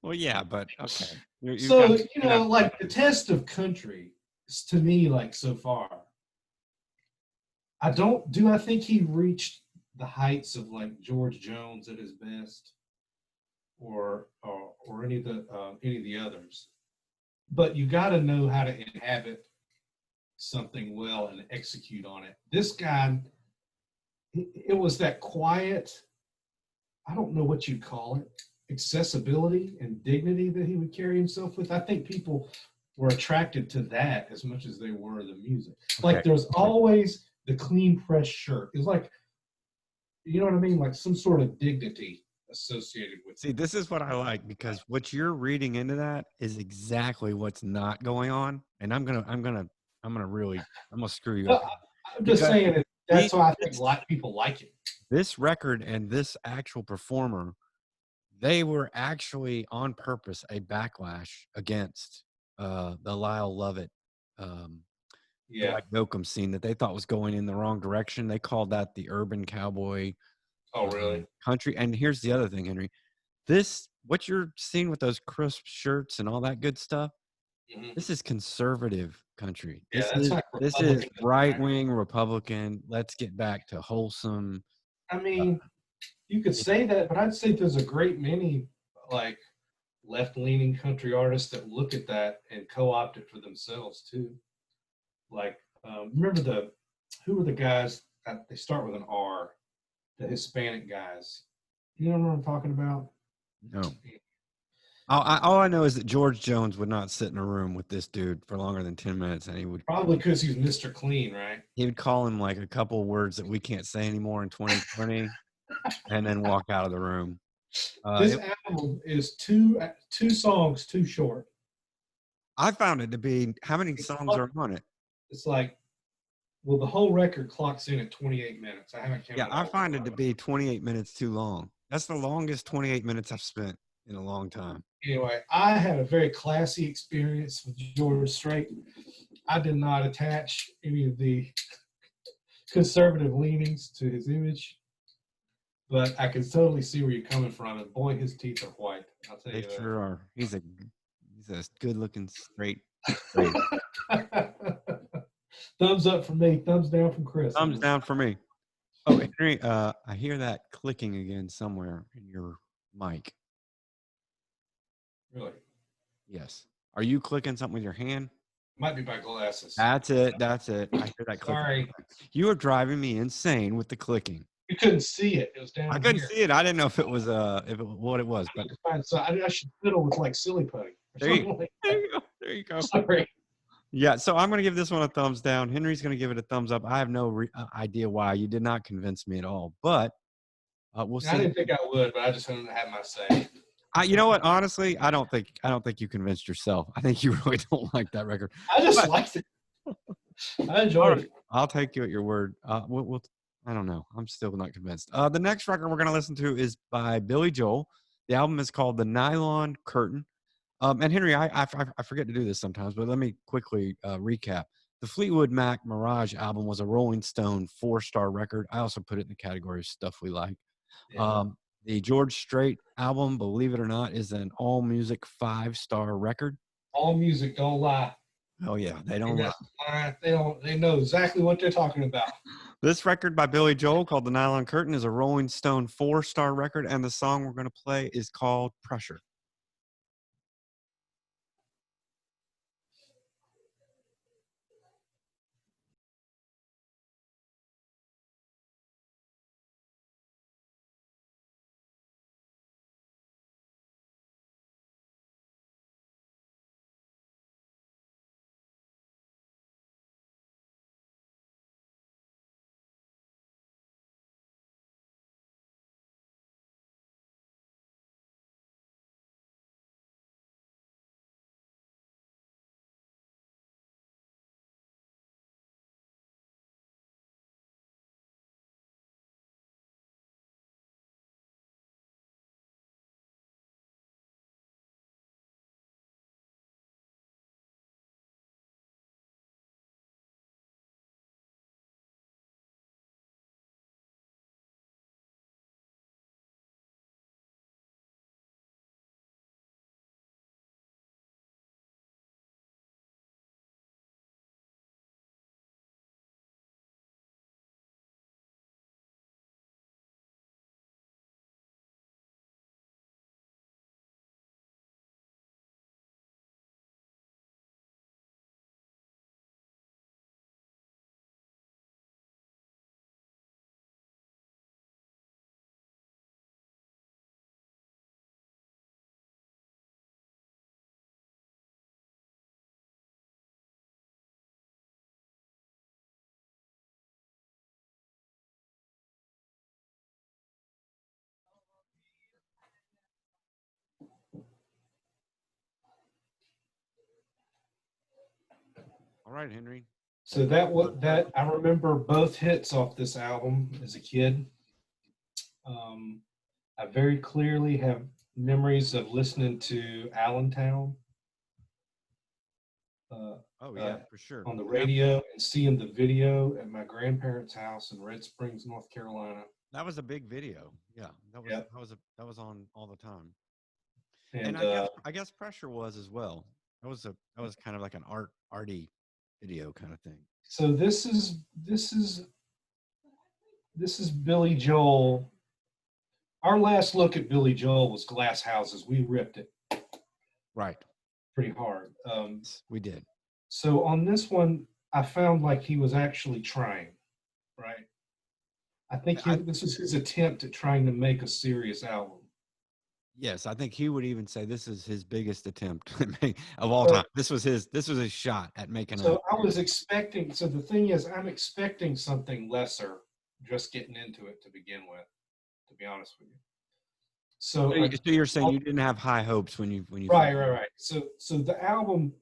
Speaker 1: Well, yeah, but okay.
Speaker 3: So, like the test of country, to me, like so far, I think he reached the heights of like George Jones at his best, or any of the others. But you got to know how to inhabit something well and execute on it. This guy, it was that quiet, I don't know what you'd call it, accessibility and dignity that he would carry himself with. I think people were attracted to that as much as they were the music. Like there's always the clean pressed shirt. It's like, you know what I mean? Like some sort of dignity associated with it.
Speaker 1: See, this is what I like, because what you're reading into that is exactly what's not going on. And I'm gonna screw you up.
Speaker 3: I'm just saying that's why I think a lot of people like it.
Speaker 1: This record and this actual performer, they were actually on purpose a backlash against the Lyle Lovett Yoakam scene that they thought was going in the wrong direction. They called that the urban cowboy country. And here's the other thing, Henry. What you're seeing with those crisp shirts and all that good stuff, this is conservative country. This is right-wing Republican. Let's get back to wholesome.
Speaker 3: I mean, you could say that, but I'd say there's a great many like left-leaning country artists that look at that and co-opt it for themselves too. Like, remember who were the guys that they start with an R, the Hispanic guys? You know what I'm talking about?
Speaker 1: No. All I know is that George Jones would not sit in a room with this dude for longer than 10 minutes, and
Speaker 3: Probably because he's Mr. Clean, right?
Speaker 1: he would call him like a couple of words that we can't say anymore in 2020, and then walk out of the room.
Speaker 3: This album is two songs too short.
Speaker 1: I found it to be, how many songs are on it?
Speaker 3: It's like, well, the whole record clocks in at 28 minutes. I haven't counted.
Speaker 1: Yeah, I find it to be 28 minutes too long. That's the longest 28 minutes I've spent in a long time.
Speaker 3: Anyway, I had a very classy experience with George Strait. I did not attach any of the conservative leanings to his image, but I can totally see where you're coming from. And boy, his teeth are white. I'll tell
Speaker 1: They
Speaker 3: you
Speaker 1: sure are. He's a good-looking straight.
Speaker 3: Thumbs up for me. Thumbs down from Chris.
Speaker 1: Thumbs down for me. Oh, Henry, I hear that clicking again somewhere in your mic.
Speaker 3: Really?
Speaker 1: Yes. Are you clicking something with your hand?
Speaker 3: Might be my glasses.
Speaker 1: That's it. That's it. I hear that clicking.
Speaker 3: Sorry.
Speaker 1: You are driving me insane with the clicking.
Speaker 3: You couldn't see it. It was down
Speaker 1: I couldn't
Speaker 3: here.
Speaker 1: see it. I didn't know if it was what it was, but
Speaker 3: So I should fiddle with like silly putty.
Speaker 1: there you go. There you go.
Speaker 3: Sorry.
Speaker 1: Yeah, so I'm going to give this one a thumbs down. Henry's going to give it a thumbs up. I have no idea why. You did not convince me at all, but we'll see.
Speaker 3: I didn't think I would, but I just wanted to have my say.
Speaker 1: You know what? Honestly, I don't think you convinced yourself. I think you really don't like that record.
Speaker 3: I just liked it. I enjoyed it.
Speaker 1: I'll take you at your word. I don't know. I'm still not convinced. The next record we're going to listen to is by Billy Joel. The album is called The Nylon Curtain. And Henry, I forget to do this sometimes, but let me quickly recap. The Fleetwood Mac Mirage album was a Rolling Stone 4-star record. I also put it in the category of stuff we like. Yeah. The George Strait album, believe it or not, is an all-music 5-star record.
Speaker 3: All music, don't lie.
Speaker 1: Oh yeah, they don't lie.
Speaker 3: They know exactly what they're talking about.
Speaker 1: This record by Billy Joel called The Nylon Curtain is a Rolling Stone 4-star record, and the song we're going to play is called Pressure. All right, Henry.
Speaker 3: So that I remember both hits off this album as a kid. I very clearly have memories of listening to Allentown.
Speaker 1: For sure.
Speaker 3: On the radio and seeing the video at my grandparents' house in Red Springs, North Carolina.
Speaker 1: That was a big video. Yeah, that was on all the time. And I guess Pressure was as well. That was kind of like an arty video kind of thing.
Speaker 3: So this is Billy Joel. Our last look at Billy Joel was Glass Houses. We ripped it. Right. Pretty hard.
Speaker 1: We did.
Speaker 3: So on this one, I found like he was actually trying, right? I think this was his attempt at trying to make a serious album.
Speaker 1: Yes, I think he would even say this is his biggest attempt of all
Speaker 3: So,
Speaker 1: time. This was his shot at making a.
Speaker 3: so I was expecting. So the thing is, I'm expecting something lesser, just getting into it to begin with. To be honest with you, so
Speaker 1: So you're saying you didn't have high hopes when you
Speaker 3: right,
Speaker 1: first.
Speaker 3: right, right. So the album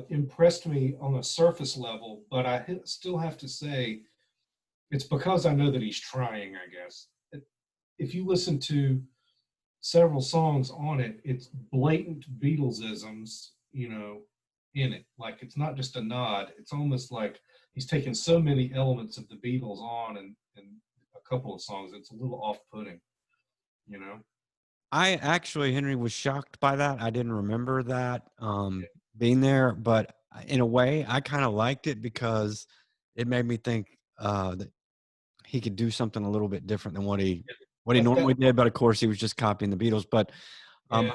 Speaker 3: impressed me on a surface level, but still have to say it's because I know that he's trying. I guess if you listen to several songs on it, it's blatant Beatlesisms, in it. Like it's not just a nod. It's almost like he's taken so many elements of the Beatles on and a couple of songs. It's a little off-putting, you know.
Speaker 1: I actually, Henry, was shocked by that. I didn't remember that being there, but in a way, I kind of liked it because it made me think that he could do something a little bit different than what he
Speaker 3: But that,
Speaker 1: normally did. But of course, he was just copying the Beatles. But
Speaker 3: yeah,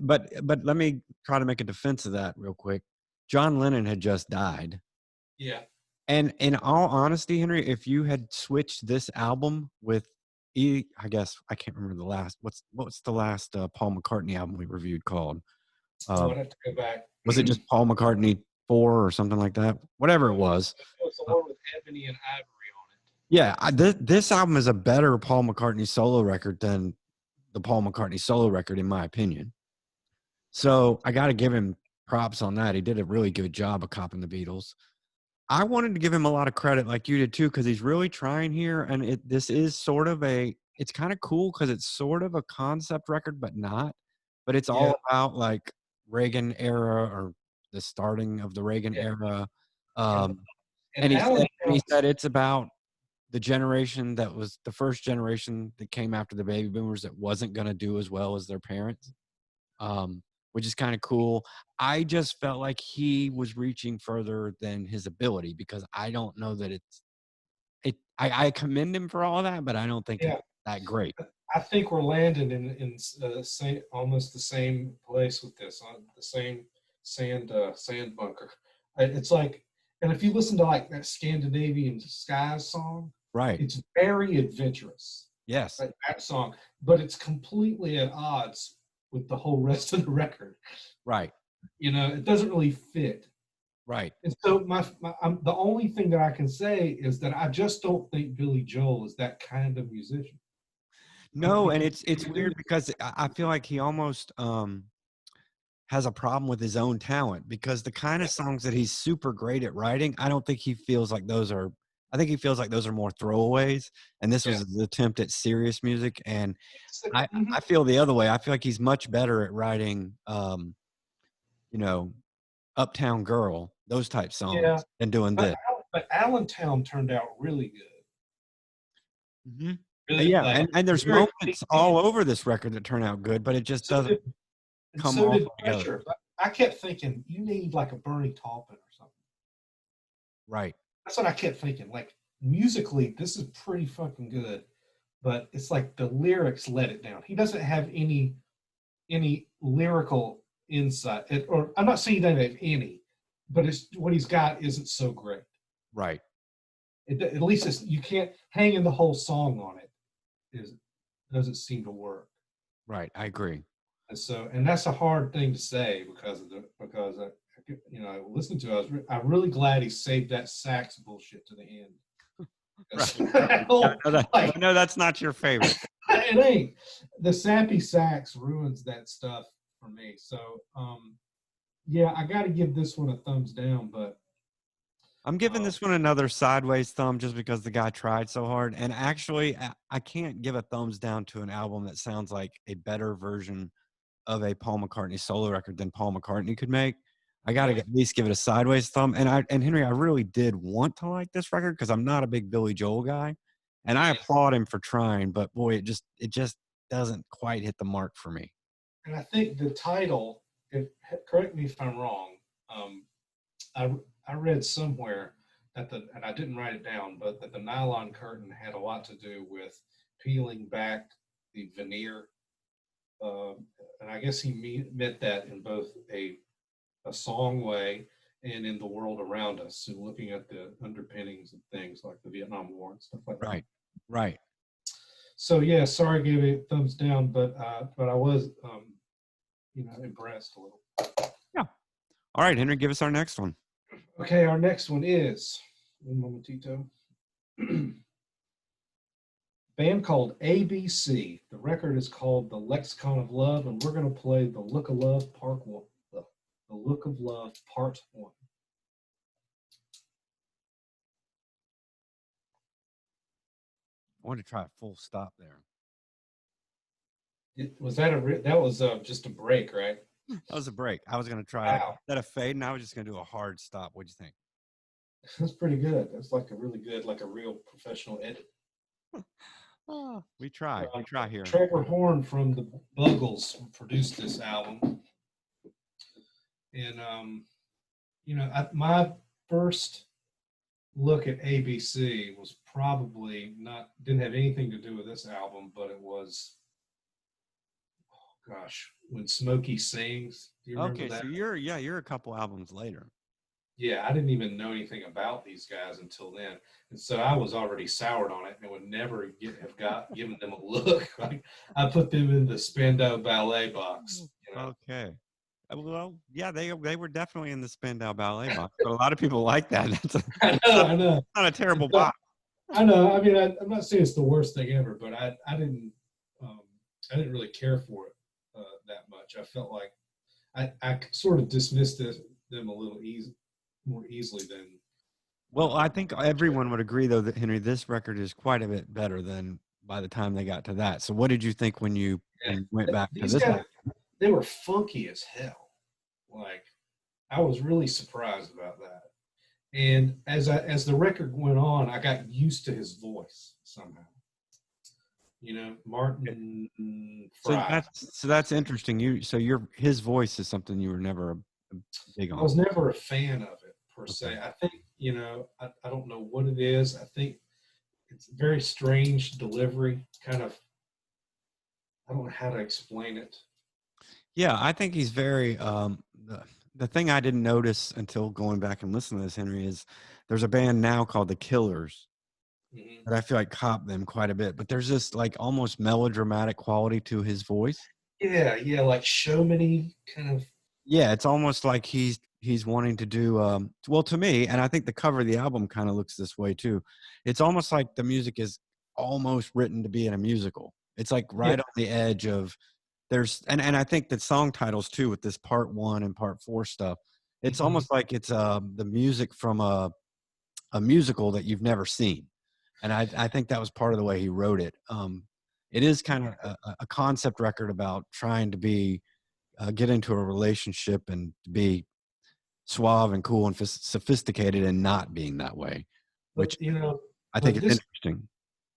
Speaker 1: but let me try to make a defense of that real quick. John Lennon had just died.
Speaker 3: yeah.
Speaker 1: And in all honesty, Henry, if you had switched this album with I guess I can't remember the last. What's the last Paul McCartney album we reviewed called?
Speaker 3: Oh,
Speaker 1: Uh,
Speaker 3: I'd have to go back.
Speaker 1: was it just Paul McCartney 4 or something like that? Whatever it was.
Speaker 3: It's the
Speaker 1: Uh,
Speaker 3: one with Ebony and Ivory on it.
Speaker 1: yeah, this album is a better Paul McCartney solo record than the Paul McCartney solo record, in my opinion. So I got to give him props on that. He did a really good job of copying the Beatles. I wanted to give him a lot of credit, like you did too, because he's really trying here. And this is sort of it's kind of cool because it's sort of a concept record, but not. But it's
Speaker 3: Yeah,
Speaker 1: all about like Reagan era or the starting of the Reagan
Speaker 3: yeah.
Speaker 1: era.
Speaker 3: And
Speaker 1: Um,
Speaker 3: and
Speaker 1: and
Speaker 3: Alan
Speaker 1: he
Speaker 3: Townsend,
Speaker 1: said it's about the generation that was the first generation that came after the baby boomers that wasn't going to do as well as their parents, um, which is kind of cool. I just felt like he was reaching further than his ability because I don't know that I commend him for all that, but I don't think it's
Speaker 3: yeah,
Speaker 1: that great.
Speaker 3: I think we're landing in same, almost the same place with this, on the same sand bunker. It's like, and if you listen to like that Scandinavian Skies song,
Speaker 1: Right.
Speaker 3: it's very adventurous,
Speaker 1: Yes.
Speaker 3: like that song, but it's completely at odds with the whole rest of the record.
Speaker 1: Right.
Speaker 3: It doesn't really fit.
Speaker 1: Right.
Speaker 3: And so the only thing that I can say is that I just don't think Billy Joel is that kind of musician. I don't
Speaker 1: No,
Speaker 3: think
Speaker 1: and
Speaker 3: he's
Speaker 1: it's
Speaker 3: really
Speaker 1: weird because I feel like he almost has a problem with his own talent because the kind of songs that he's super great at writing, I don't think he feels like those are. I think he feels like those are more throwaways, and this
Speaker 3: yeah.
Speaker 1: was his attempt at serious music. And
Speaker 3: Mhm.
Speaker 1: I feel the other way. I feel like he's much better at writing, you know, Uptown Girl, those type songs,
Speaker 3: Yeah,
Speaker 1: than doing
Speaker 3: but
Speaker 1: this.
Speaker 3: but Allentown turned out really good.
Speaker 1: Mhm.
Speaker 3: Really,
Speaker 1: Yeah,
Speaker 3: like
Speaker 1: and there's
Speaker 3: very
Speaker 1: moments all over this record that turn out good, but it just
Speaker 3: so
Speaker 1: doesn't
Speaker 3: did and
Speaker 1: come
Speaker 3: so
Speaker 1: all
Speaker 3: did
Speaker 1: together.
Speaker 3: Pressure. But I kept thinking you need like a Bernie Taupin or something.
Speaker 1: Right,
Speaker 3: That's what I kept thinking. Like musically, this is pretty fucking good, but it's like the lyrics let it down. He doesn't have any lyrical insight, or I'm not saying he doesn't have any, but it's what he's got isn't so great.
Speaker 1: right,
Speaker 3: At least you can't hang in the whole song on it. Is doesn't seem to work.
Speaker 1: right. I agree.
Speaker 3: And that's a hard thing to say because I listened to it. I'm really glad he saved that sax bullshit to the end.
Speaker 1: Right.
Speaker 3: 'Cause,
Speaker 1: Yeah, I
Speaker 3: like
Speaker 1: know that's not your favorite.
Speaker 3: it ain't the sappy sax ruins that stuff for me. So yeah, I got to give this one a thumbs down. But
Speaker 1: I'm giving
Speaker 3: uh,
Speaker 1: this one another sideways thumb just because the guy tried so hard. And actually, I can't give a thumbs down to an album that sounds like a better version of a Paul McCartney solo record than Paul McCartney could make. I got to
Speaker 3: yeah,
Speaker 1: at least give it a sideways thumb. And Henry, I really did want to like this record because I'm not a big Billy Joel guy, and I applaud him for trying. But boy, it just doesn't quite hit the mark for me.
Speaker 3: and I think the title. Correct me if I'm wrong. Um, I I read somewhere and I didn't write it down, but that the nylon curtain had a lot to do with peeling back the veneer, and I guess he meant that in both a song way and in the world around us. So looking at the underpinnings of things like the Vietnam War and stuff like that.
Speaker 1: Right, right.
Speaker 3: So yeah, sorry I gave it a thumbs down, but I was impressed a little.
Speaker 1: Yeah. All right, Henry, give us our next one.
Speaker 3: Okay, our next one is un momentito. Band called ABC. The record is called The Lexicon of Love, and we're going to play The Look of Love Part 1. The Look of Love Part 1.
Speaker 1: I wanted to try a full stop there.
Speaker 3: Was that that was just a break, right?
Speaker 1: That was a break. I was going to try
Speaker 3: Wow.
Speaker 1: that a fade, and I was just going to do a hard stop. What'd you think?
Speaker 3: That's pretty good. That's like a really good, like a real professional edit.
Speaker 1: We try here.
Speaker 3: Trevor Horn from the Buggles produced this album, and my first look at ABC was probably didn't have anything to do with this album, but it was, oh gosh, When Smokey Sings. Do you remember that?
Speaker 1: So you're a couple albums later.
Speaker 3: Yeah, I didn't even know anything about these guys until then, and so I was already soured on it and would never given them a look. Like, I put them in the Spandau Ballet box.
Speaker 1: Okay. Well, yeah, they were definitely in the Spandau Ballet box, but a lot of people like that.
Speaker 3: I know.
Speaker 1: Not a terrible box.
Speaker 3: I know. I mean, I'm not saying it's the worst thing ever, but I didn't really care for it that much. I felt like I sort of dismissed them a little more easily than.
Speaker 1: Well, I think everyone would agree, though, that Henry, this record is quite a bit better than by the time they got to that. So, what did you think when you went back to this?
Speaker 3: Guys, they were funky as hell. Like, I was really surprised about that. And as the record went on, I got used to his voice somehow. Martin Fry.
Speaker 1: So that's interesting. His voice is something you were never big on.
Speaker 3: I was never a fan of it per se. I think I don't know what it is. I think it's a very strange delivery. Kind of, I don't know how to explain it.
Speaker 1: Yeah, I think he's very. The thing I didn't notice until going back and listening to this, Henry, is there's a band now called The Killers that I feel like cop them quite a bit. But there's this like almost melodramatic quality to his voice.
Speaker 3: Yeah, like showman-y kind of.
Speaker 1: Yeah, it's almost like he's wanting to do well to me, and I think the cover of the album kind of looks this way too. It's almost like the music is almost written to be in a musical. It's like right on the edge of and I think the song titles too, with this part 1 and part 4 stuff, it's almost like it's the music from a musical that you've never seen. And I think that was part of the way he wrote it. It is kind of a concept record about trying to get into a relationship and be suave and cool and sophisticated and not being that way, which I think is interesting.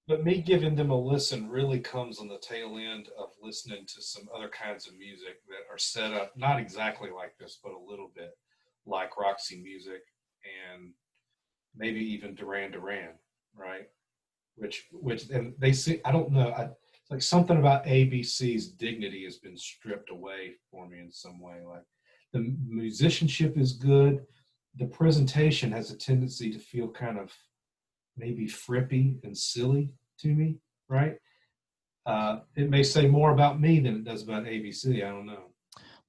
Speaker 3: But me giving them a listen really comes on the tail end of listening to some other kinds of music that are set up, not exactly like this, but a little bit like Roxy music and maybe even Duran Duran, right? Which and they see, I don't know, it's like something about ABC's dignity has been stripped away for me in some way. Like, the musicianship is good. The presentation has a tendency to feel kind of maybe frippy and silly to me, right? It may say more about me than it does about ABC. I don't know.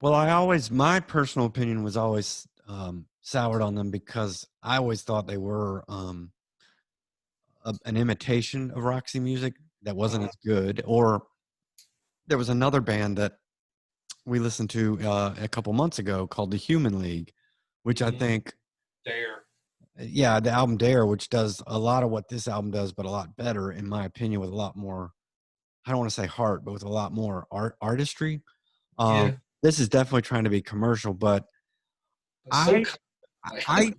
Speaker 1: Well, my personal opinion was always soured on them because I always thought they were an imitation of Roxy music that wasn't as good. Or there was another band that we listened to a couple months ago called the Human League, which I think
Speaker 3: Dare.
Speaker 1: Yeah, the album Dare, which does a lot of what this album does, but a lot better, in my opinion, with a lot more, I don't want to say heart, but with a lot more artistry. This is definitely trying to be commercial, but I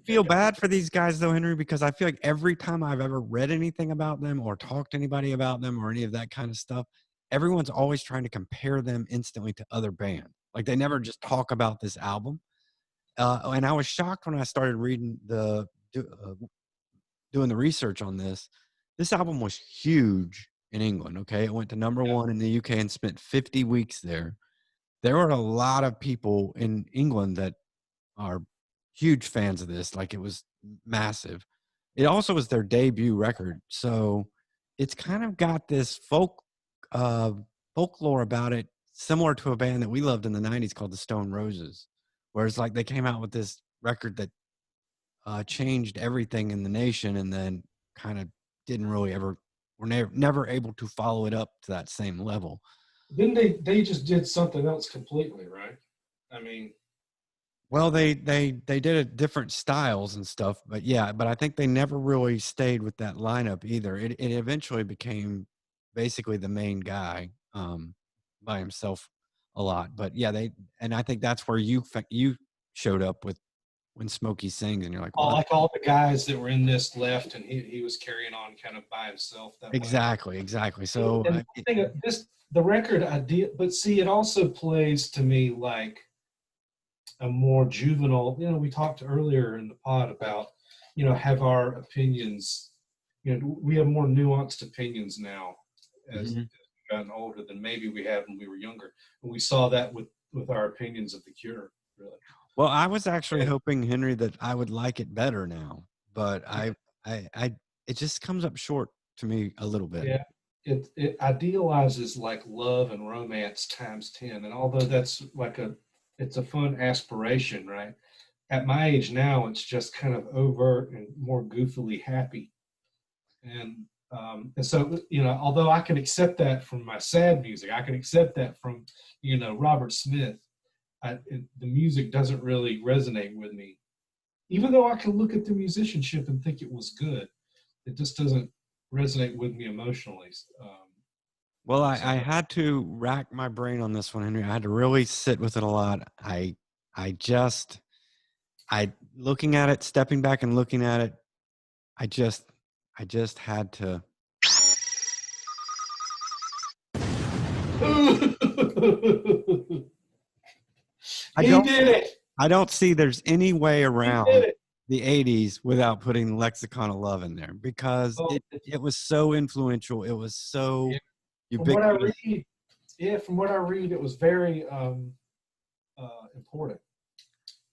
Speaker 1: feel bad for these guys, though, Henry, because I feel like every time I've ever read anything about them or talked to anybody about them or any of that kind of stuff, everyone's always trying to compare them instantly to other bands. Like, they never just talk about this album. And I was shocked when I started reading doing the research on this. This album was huge in England. Okay, it went to number 1 in the UK and spent 50 weeks there. There were a lot of people in England that are huge fans of this. Like, it was massive. It also was their debut record, so it's kind of got this folklore about it, similar to a band that we loved in the 90s called the Stone Roses, where it's like they came out with this record that changed everything in the nation, and then kind of didn't really ever were never able to follow it up to that same level.
Speaker 3: Then they just did something else completely, right? I mean,
Speaker 1: Well, they did it different styles and stuff, but yeah, but I think they never really stayed with that lineup either. It eventually became basically the main guy by himself a lot. But yeah, and I think that's where you showed up with when Smokey sings, and you're like, well,
Speaker 3: like all the guys that were in this left, and he was carrying on kind of by himself that way.
Speaker 1: exactly. So
Speaker 3: And the thing of the record idea, but see, it also plays to me like a more juvenile. We talked earlier in the pod about, have our opinions. We have more nuanced opinions now as we've gotten older than maybe we had when we were younger. And we saw that with our opinions of The Cure, really.
Speaker 1: Well, I was actually hoping, Henry, that I would like it better now, but it just comes up short to me a little bit.
Speaker 3: Yeah, it idealizes like love and romance times 10. And although that's it's a fun aspiration, right? At my age now, it's just kind of overt and more goofily happy. And so, although I can accept that from my sad music, I can accept that from, Robert Smith. The music doesn't really resonate with me, even though I can look at the musicianship and think it was good. It just doesn't resonate with me emotionally.
Speaker 1: Well, I had to rack my brain on this one, Henry. I had to really sit with it a lot. I looking at it, stepping back and looking at it, I just had to.
Speaker 3: Did it.
Speaker 1: I don't see there's any way around the 80s without putting Lexicon of Love in there, because it was so influential. It was so ubiquitous.
Speaker 3: From what I read, it was very important.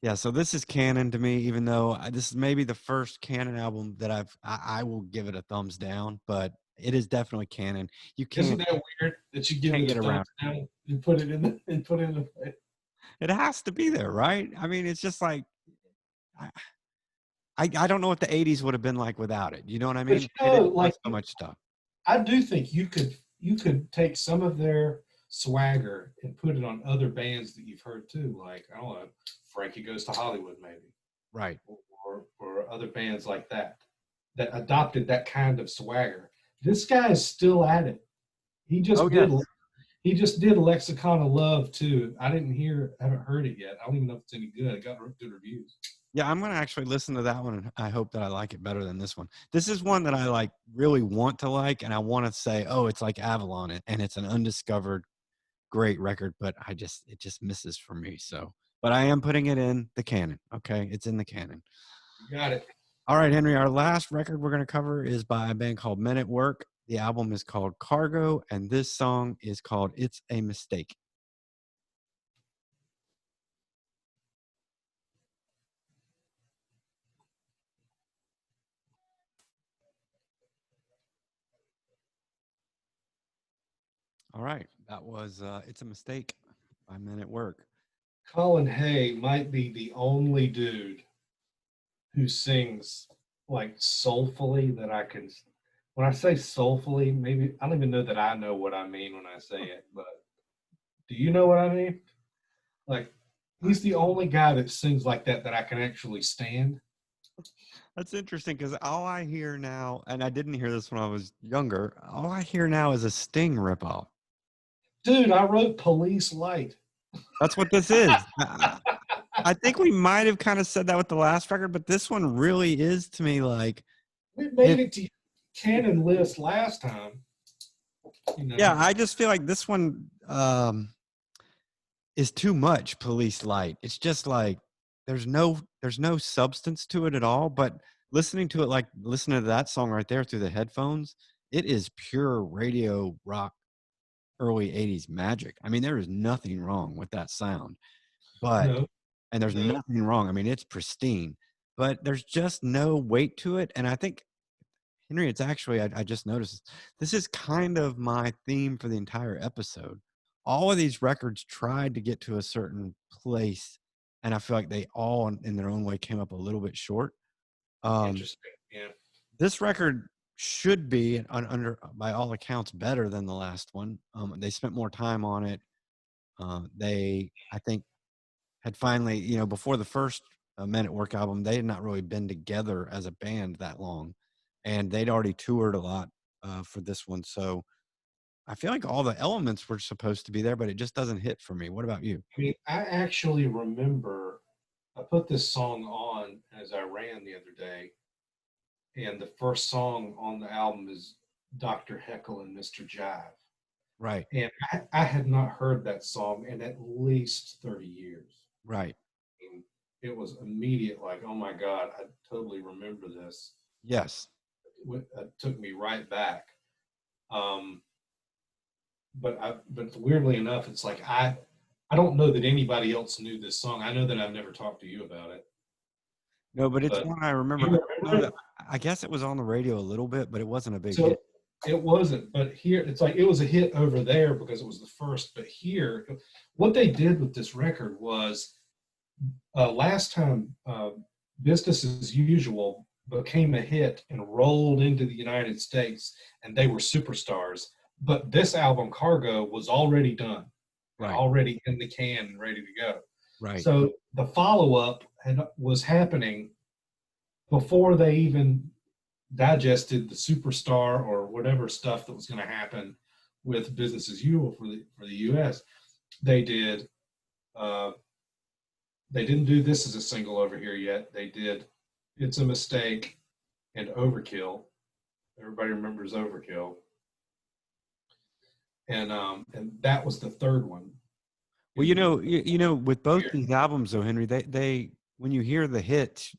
Speaker 1: Yeah, so this is canon to me, even though this is maybe the first canon album that I will give it a thumbs down, but it is definitely canon. You can't.
Speaker 3: Isn't that weird that you give it a thumbs down and put it in the
Speaker 1: It has to be there, right? I mean, it's just like I don't know what the 80s would have been like without it. You know what I mean?
Speaker 3: But
Speaker 1: like so much stuff.
Speaker 3: I do think you could take some of their swagger and put it on other bands that you've heard too, like, I don't know, Frankie Goes to Hollywood, maybe,
Speaker 1: right,
Speaker 3: or other bands like that adopted that kind of swagger. This guy is still at it. He just did Lexicon of Love too. I haven't heard it yet. I don't even know if it's any good. It got good reviews.
Speaker 1: Yeah, I'm going to actually listen to that one, and I hope that I like it better than this one. This is one that I really want to like, and I want to say, oh, it's like Avalon, and it's an undiscovered great record, but it just misses for me. So, but I am putting it in the canon. Okay, it's in the canon.
Speaker 3: You got it.
Speaker 1: All right, Henry, our last record we're going to cover is by a band called Men at Work. The album is called Cargo, and this song is called It's a Mistake. All right, that was It's a Mistake by Men at Work.
Speaker 3: Colin Hay might be the only dude who sings like soulfully that I can. When I say soulfully, maybe I don't even know that I know what I mean when I say it, but do you know what I mean? Like, he's the only guy that sings like that I can actually stand.
Speaker 1: That's interesting, because all I hear now, and I didn't hear this when I was younger, all I hear now is a Sting ripoff.
Speaker 3: Dude, I wrote Police Light.
Speaker 1: That's what this is. I think we might have kind of said that with the last record, but this one really is to me like.
Speaker 3: We made it to canon list last time.
Speaker 1: Yeah, I just feel like this one is too much Police Light. It's just like there's no substance to it at all. But listening to it, listening to that song right there through the headphones, it is pure radio rock, early 80s magic. I mean, there is nothing wrong with that sound, and there's nothing wrong. I mean, it's pristine, but there's just no weight to it. And I think Henry, it's actually, I just noticed this is kind of my theme for the entire episode. All of these records tried to get to a certain place, and I feel like they all, in their own way, came up a little bit short.
Speaker 3: Interesting. Yeah.
Speaker 1: This record should be, under by all accounts, better than the last one. They spent more time on it. They, I think, had finally, before the first Men at Work album, they had not really been together as a band that long, and they'd already toured a lot for this one. So I feel like all the elements were supposed to be there, but it just doesn't hit for me. What about you?
Speaker 3: I mean, I actually remember I put this song on as I ran the other day, and the first song on the album is Dr. Heckle and Mr. Jive.
Speaker 1: Right,
Speaker 3: And I had not heard that song in at least 30 years.
Speaker 1: right.
Speaker 3: And it was immediate, like, oh my God, I totally remember this.
Speaker 1: Yes.
Speaker 3: It took me right back. But weirdly enough, it's like I don't know that anybody else knew this song. I know that I've never talked to you about it.
Speaker 1: No, but it's
Speaker 3: But
Speaker 1: one I remember.
Speaker 3: you remember it?
Speaker 1: I guess it was on the radio a little bit, but it wasn't a big
Speaker 3: So
Speaker 1: hit.
Speaker 3: it wasn't, but here it's like it was a hit over there because it was the first. But here, what they did with this record was last time Business as Usual became a hit and rolled into the United States, and they were superstars. But this album, Cargo, was already done,
Speaker 1: Right,
Speaker 3: already in the can and ready to go.
Speaker 1: right.
Speaker 3: So the follow-up was happening before they even digested the superstar or whatever stuff that was going to happen with Business as Usual for the U.S. They did. They didn't do this as a single over here yet. They did It's a Mistake and Overkill. Everybody remembers Overkill. And that was the third one.
Speaker 1: Well, with both these albums, though, Henry, they when you hear the hit,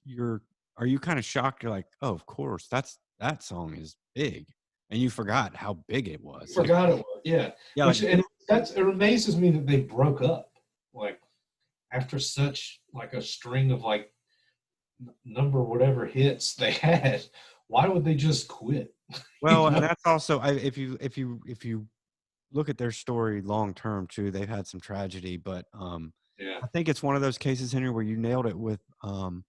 Speaker 1: are you kind of shocked? You're like, oh, of course, that song is big, and you forgot how big it was.
Speaker 3: Forgot it was, yeah.
Speaker 1: Yeah,
Speaker 3: Which, and it amazes me that they broke up, like after such like a string of like number whatever hits they had. Why would they just quit?
Speaker 1: well, and that's also if you look at their story long term too, they've had some tragedy, but
Speaker 3: Yeah.
Speaker 1: I think it's one of those cases, Henry, where you nailed it with all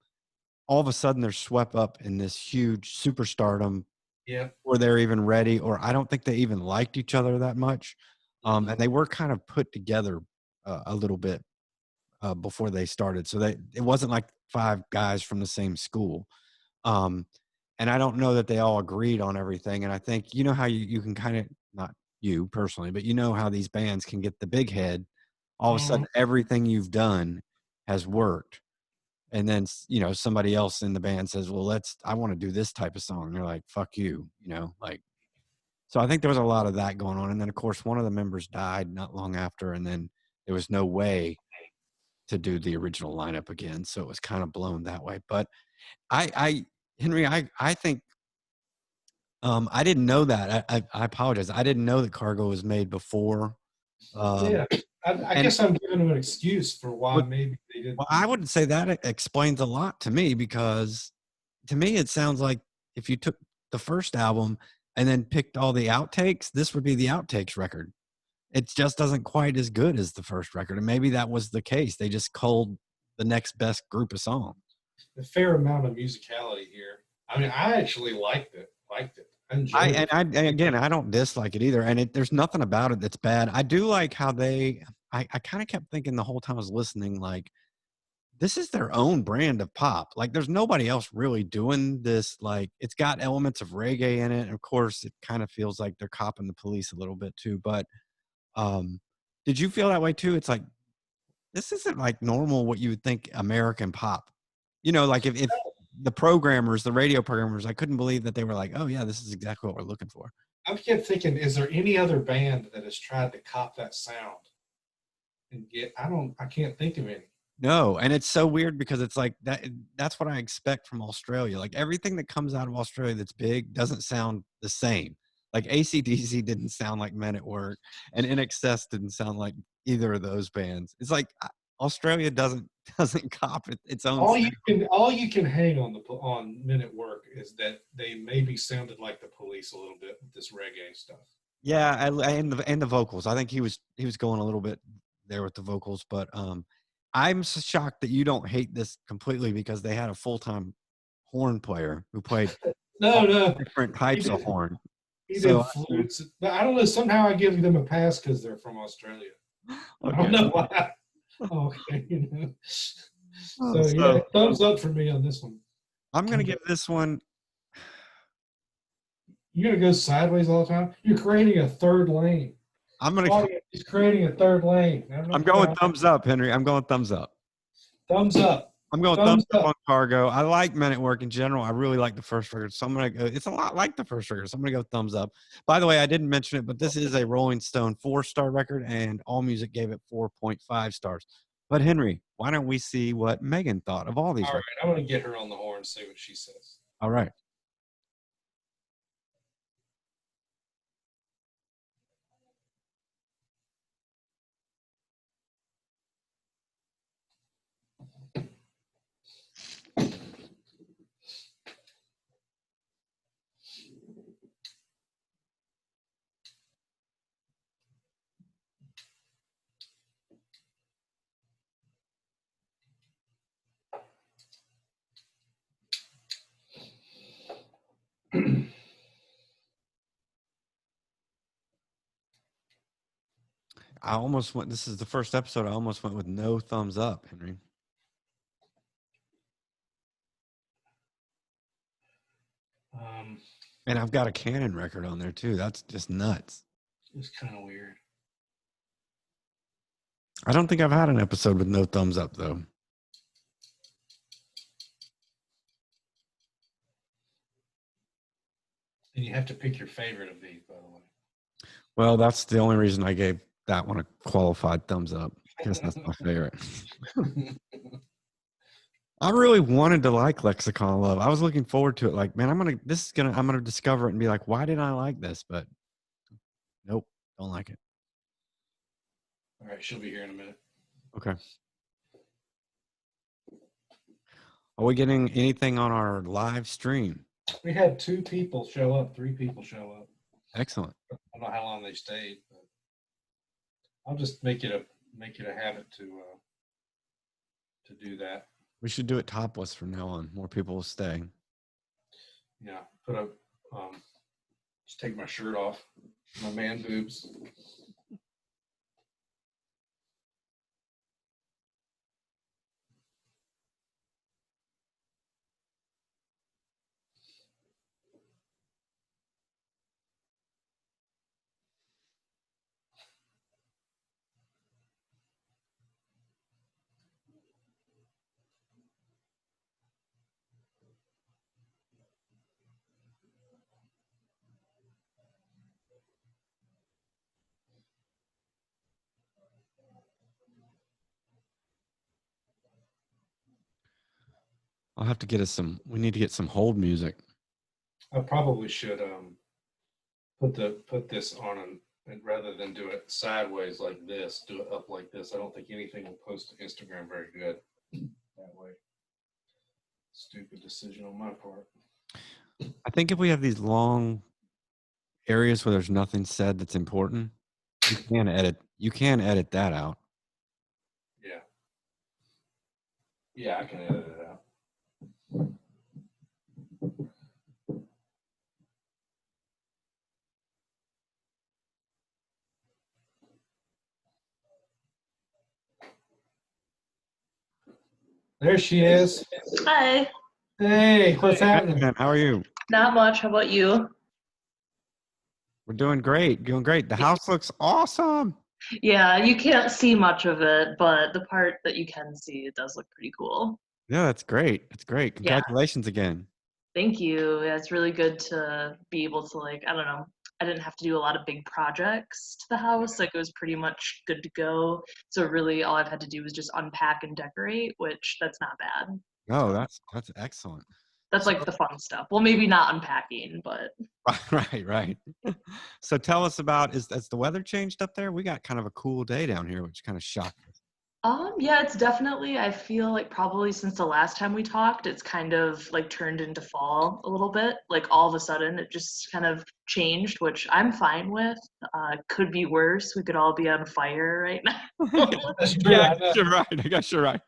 Speaker 1: of a sudden they're swept up in this huge superstardom
Speaker 3: Yeah.
Speaker 1: before they're even ready, or I don't think they even liked each other that much. And they were kind of put together a little bit before they started. So it wasn't like five guys from the same school. And I don't know that they all agreed on everything. And I think, how you can kind of, not you personally, but how these bands can get the big head. All of a sudden, everything you've done has worked. And then, somebody else in the band says, well, I want to do this type of song. And you're like, fuck you, so I think there was a lot of that going on. And then, of course, one of the members died not long after. And then there was no way to do the original lineup again. So it was kind of blown that way. But Henry, I think I didn't know that. I apologize. I didn't know that Cargo was made before.
Speaker 3: Yeah. I guess I'm giving them an excuse for why maybe they didn't.
Speaker 1: Well, I would say that explains a lot to me, because to me it sounds like if you took the first album and then picked all the outtakes, this would be the outtakes record. It just doesn't quite as good as the first record. And maybe that was the case. They just culled the next best group of songs.
Speaker 3: A fair amount of musicality here. I mean, I actually liked it. I enjoyed it.
Speaker 1: And again, I don't dislike it either. And there's nothing about it that's bad. I do like how I kind of kept thinking the whole time I was listening, like, this is their own brand of pop. Like, there's nobody else really doing this. Like, it's got elements of reggae in it. And of course, it kind of feels like they're copping the police a little bit too. But did you feel that way too? It's like, this isn't like normal what you would think American pop. Like if the radio programmers, I couldn't believe that they were like, oh yeah, this is exactly what we're looking for.
Speaker 3: I kept thinking, is there any other band that has tried to cop that sound and I can't think of any.
Speaker 1: No, and it's so weird because it's like that's what I expect from Australia. Like, everything that comes out of Australia that's big doesn't sound the same. Like, AC/DC didn't sound like Men at Work, and NXS didn't sound like either of those bands. It's like Australia doesn't doesn't cop its own.
Speaker 3: All you can hang on Men at Work is that they maybe sounded like the Police a little bit with this reggae stuff.
Speaker 1: Yeah, and the vocals. I think he was going a little bit there with the vocals, but I'm so shocked that you don't hate this completely because they had a full-time horn player who played
Speaker 3: No,
Speaker 1: different types of horn.
Speaker 3: He did flutes, but I don't know. Somehow I give them a pass because they're from Australia. Okay. I don't know why. Okay, you know. So yeah, thumbs up for me on this one.
Speaker 1: I'm gonna give this one.
Speaker 3: You're gonna go sideways all the time. You're creating a third lane. He's creating a third lane.
Speaker 1: I'm going thumbs up, Henry. I'm going thumbs up.
Speaker 3: Thumbs up.
Speaker 1: I'm going thumbs up on Cargo. I like Men at Work in general. I really like the first record. So I'm gonna go. It's a lot like the first record. So I'm gonna go thumbs up. By the way, I didn't mention it, but this is a Rolling Stone 4-star record, and AllMusic gave it 4.5 stars. But Henry, why don't we see what Megan thought of all these?
Speaker 3: All right, I'm gonna get her on the horn and see what she says.
Speaker 1: All right. I almost went. This is the first episode. I almost went with no thumbs up, Henry. And I've got a Canon record on there too. That's just nuts.
Speaker 3: It's kind of weird.
Speaker 1: I don't think I've had an episode with no thumbs up though.
Speaker 3: And you have to pick your favorite of these, by the way.
Speaker 1: Well, that's the only reason I gave that one a qualified thumbs up. I guess that's my favorite. I really wanted to like Lexicon of Love. I was looking forward to it. Like, man, I'm gonna discover it and be like, why didn't I like this? But nope, don't like it.
Speaker 3: All right, she'll be here in a minute.
Speaker 1: Okay. Are we getting anything on our live stream?
Speaker 3: We had 2 people show up, 3 people show up.
Speaker 1: Excellent.
Speaker 3: I don't know how long they stayed, but I'll just make it a habit to do that.
Speaker 1: We should do it topless from now on. More people will stay.
Speaker 3: Yeah, just take my shirt off, my man boobs.
Speaker 1: I'll have to get us we need to get some hold music.
Speaker 3: I probably should put this on and rather than do it sideways like this, do it up like this. I don't think anything will post to Instagram very good that way. Stupid decision on my part.
Speaker 1: I think if we have these long areas where there's nothing said that's important, you can edit that out.
Speaker 3: Yeah. Yeah, I can edit it out. There she is.
Speaker 4: Hi.
Speaker 3: Hey, what's happening?
Speaker 1: How are you?
Speaker 4: Not much. How about you?
Speaker 1: We're doing great. Doing great. The house looks awesome.
Speaker 4: Yeah, you can't see much of it, but the part that you can see, it does look pretty cool.
Speaker 1: Yeah, that's great. That's great. Congratulations again.
Speaker 4: Thank you. Yeah, it's really good to be able to, like, I don't know, I didn't have to do a lot of big projects to the house. Like, it was pretty much good to go. So really all I've had to do was just unpack and decorate, which that's not bad.
Speaker 1: Oh, that's excellent.
Speaker 4: That's like the fun stuff. Well, maybe not unpacking, but.
Speaker 1: Right. So tell us about, has the weather changed up there? We got kind of a cool day down here, which kind of shocked us.
Speaker 4: Yeah, it's definitely, I feel like probably since the last time we talked, it's kind of like turned into fall a little bit. Like all of a sudden it just kind of changed, which I'm fine with. Could be worse. We could all be on fire right now.
Speaker 3: That's true.
Speaker 1: Yeah, I
Speaker 3: I
Speaker 1: guess you're right. I guess you're right.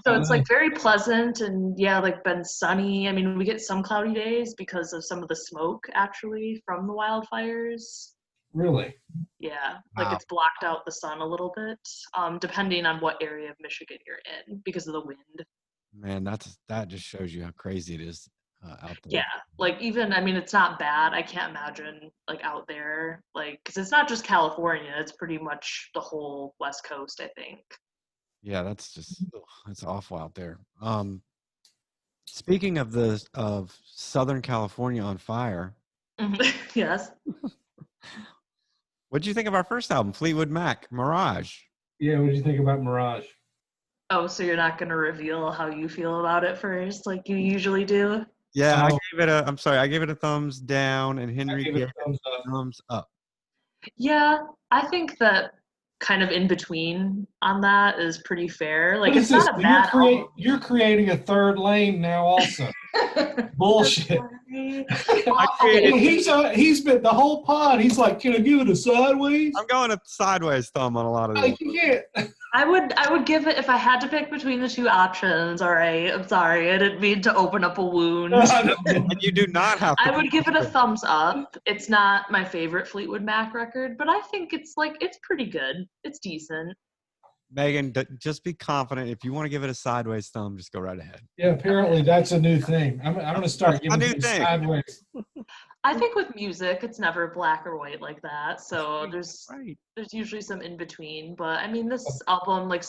Speaker 4: So it's
Speaker 3: know.
Speaker 4: like very pleasant and yeah, like been sunny. I mean, we get some cloudy days because of some of the smoke actually from the wildfires.
Speaker 3: Really?
Speaker 4: Yeah, like
Speaker 1: Wow,
Speaker 4: it's blocked out the sun a little bit, depending on what area of Michigan you're in because of the wind.
Speaker 1: man, that just shows you how crazy it is out there.
Speaker 4: Yeah, like even, I mean, it's not bad. I can't imagine like out there, like, because it's not just California, it's pretty much the whole West Coast, I think.
Speaker 1: Yeah, that's just it's awful out there. Speaking of Southern California on fire,
Speaker 4: Yes.
Speaker 1: what did you think of our first album, Fleetwood Mac, Mirage?
Speaker 3: Yeah, what did you think about Mirage?
Speaker 4: Oh, so you're not going to reveal how you feel about it first, like you usually do?
Speaker 1: Yeah,
Speaker 3: Oh,
Speaker 1: I gave it a thumbs down, and
Speaker 3: I
Speaker 1: Henry
Speaker 3: gave
Speaker 1: gave
Speaker 3: it
Speaker 1: it
Speaker 3: a thumbs
Speaker 1: a
Speaker 3: up.
Speaker 1: thumbs up.
Speaker 4: Yeah, I think that kind of in between on that is pretty fair. Like
Speaker 3: What is
Speaker 4: it's
Speaker 3: this?
Speaker 4: not a bad album.
Speaker 3: You're creating a third lane now also. Bullshit.
Speaker 4: Sorry.
Speaker 1: I
Speaker 4: Okay,
Speaker 1: created.
Speaker 3: He's been the whole pod. He's like, can I give it a sideways?
Speaker 1: I'm going a sideways thumb on a lot of these.
Speaker 3: Like you can't.
Speaker 4: I would give it if I had to pick between the two options. All right, I'm sorry, I didn't mean to open up a wound.
Speaker 1: And you do not have to.
Speaker 4: I would give it a thumbs up. It's not my favorite Fleetwood Mac record, but I think it's pretty good. It's decent.
Speaker 1: Megan, just be confident. If you want to give it a sideways thumb, just go right ahead.
Speaker 3: Yeah, apparently that's a new thing. I'm going to start
Speaker 1: That's a
Speaker 3: giving
Speaker 1: new
Speaker 3: things
Speaker 1: thing.
Speaker 3: sideways.
Speaker 4: I think with music, it's never black or white like that. So there's
Speaker 1: Right.
Speaker 4: there's usually some in between. But I mean, this album, like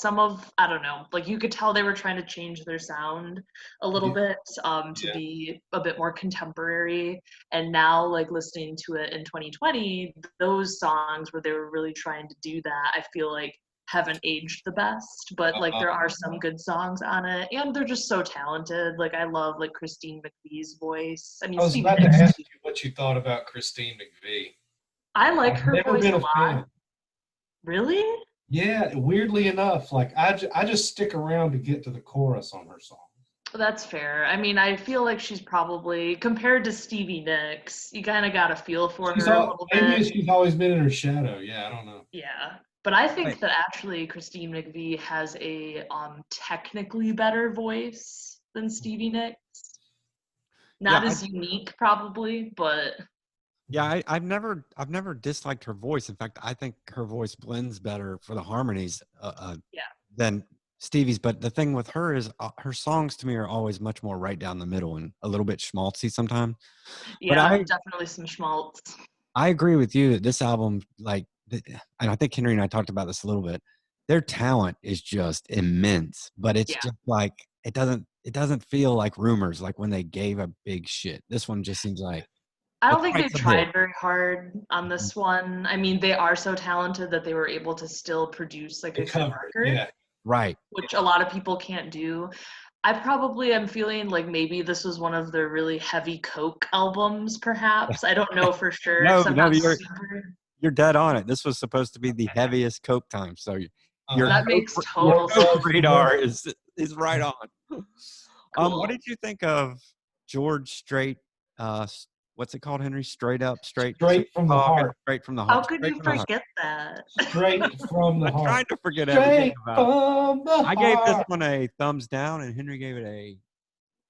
Speaker 4: I don't know, like you could tell they were trying to change their sound a little bit to
Speaker 3: Yeah.
Speaker 4: be a bit more contemporary. And now, like listening to it in 2020, those songs where they were really trying to do that, I feel like haven't aged the best, but like there are some good songs on it and they're just so talented. Like I love like Christine McVie's voice. I mean,
Speaker 3: I was
Speaker 4: Stevie
Speaker 3: about to
Speaker 4: Nicks
Speaker 3: ask
Speaker 4: too.
Speaker 3: you what you thought about Christine McVie.
Speaker 4: I like
Speaker 3: I've
Speaker 4: her
Speaker 3: never
Speaker 4: voice
Speaker 3: been
Speaker 4: a
Speaker 3: a fan.
Speaker 4: lot. Really?
Speaker 3: Yeah, weirdly enough, like I just stick around to get to the chorus on her song.
Speaker 4: That's fair. I mean, I feel like she's probably compared to Stevie Nicks, you kind of got a feel for her a little
Speaker 3: Maybe
Speaker 4: bit.
Speaker 3: she's always been in her shadow. Yeah, I don't know.
Speaker 4: Yeah. But I think
Speaker 1: Right.
Speaker 4: that actually Christine McVie has a technically better voice than Stevie Nicks. Not
Speaker 1: Yeah,
Speaker 4: as unique probably, but
Speaker 1: I've never disliked her voice. In fact, I think her voice blends better for the harmonies
Speaker 4: yeah.
Speaker 1: than Stevie's. But the thing with her is her songs to me are always much more right down the middle and a little bit schmaltzy sometimes. But
Speaker 4: Yeah, definitely some schmaltz.
Speaker 1: I agree with you that this album, and I think Henry and I talked about this a little bit. Their talent is just immense, but it's
Speaker 4: Yeah.
Speaker 1: just like it doesn't feel like Rumors, like when they gave a big shit. This one just seems like
Speaker 4: I don't
Speaker 1: let's
Speaker 4: think
Speaker 1: write
Speaker 4: they've
Speaker 1: some
Speaker 4: tried
Speaker 1: hits.
Speaker 4: very hard on this one. I mean, they are so talented that they were able to still produce like
Speaker 3: The
Speaker 4: a good
Speaker 3: cover,
Speaker 4: record,
Speaker 3: yeah.
Speaker 1: Right.
Speaker 4: which a lot of people can't do. I probably am feeling like maybe this was one of their really heavy coke albums, perhaps. I don't know for sure
Speaker 1: No,
Speaker 4: because I'm
Speaker 1: no,
Speaker 4: not
Speaker 1: you're
Speaker 4: super.
Speaker 1: you're dead on it. This was supposed to be the heaviest coke time. So your
Speaker 4: That makes
Speaker 1: coke,
Speaker 4: total
Speaker 1: your coke
Speaker 4: sense.
Speaker 1: radar is right on.
Speaker 4: Cool.
Speaker 1: What did you think of George Strait? What's it called, Henry? Straight
Speaker 3: Straight from the
Speaker 1: talking,
Speaker 3: heart.
Speaker 1: straight from the
Speaker 4: How
Speaker 1: heart.
Speaker 4: could
Speaker 1: Straight
Speaker 4: you
Speaker 1: from the heart.
Speaker 4: forget that?
Speaker 3: Straight from the
Speaker 1: I'm
Speaker 3: heart.
Speaker 1: trying to forget everything
Speaker 3: Straight
Speaker 1: about it.
Speaker 3: from the
Speaker 1: I gave this
Speaker 3: heart.
Speaker 1: one a thumbs down, and Henry gave it a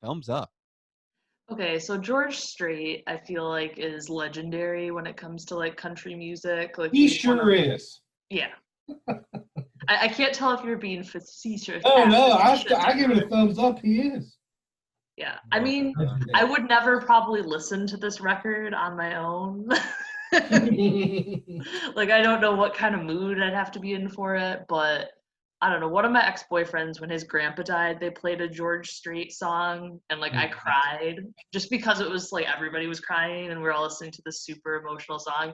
Speaker 1: thumbs up.
Speaker 4: Okay, so George Strait, I feel like is legendary when it comes to like country music. Like
Speaker 3: He
Speaker 4: he's one
Speaker 3: sure
Speaker 4: of,
Speaker 3: is.
Speaker 4: yeah. I can't tell if you're being facetious.
Speaker 3: Oh no,
Speaker 4: facetious
Speaker 3: I give it a
Speaker 4: or-
Speaker 3: thumbs up. He is.
Speaker 4: Yeah, I mean, I would never probably listen to this record on my own. Like, I don't know what kind of mood I'd have to be in for it, but I don't know. One of my ex-boyfriends, when his grandpa died, they played a George Strait song, and like I cried just because it was like everybody was crying and we are all listening to this super emotional song.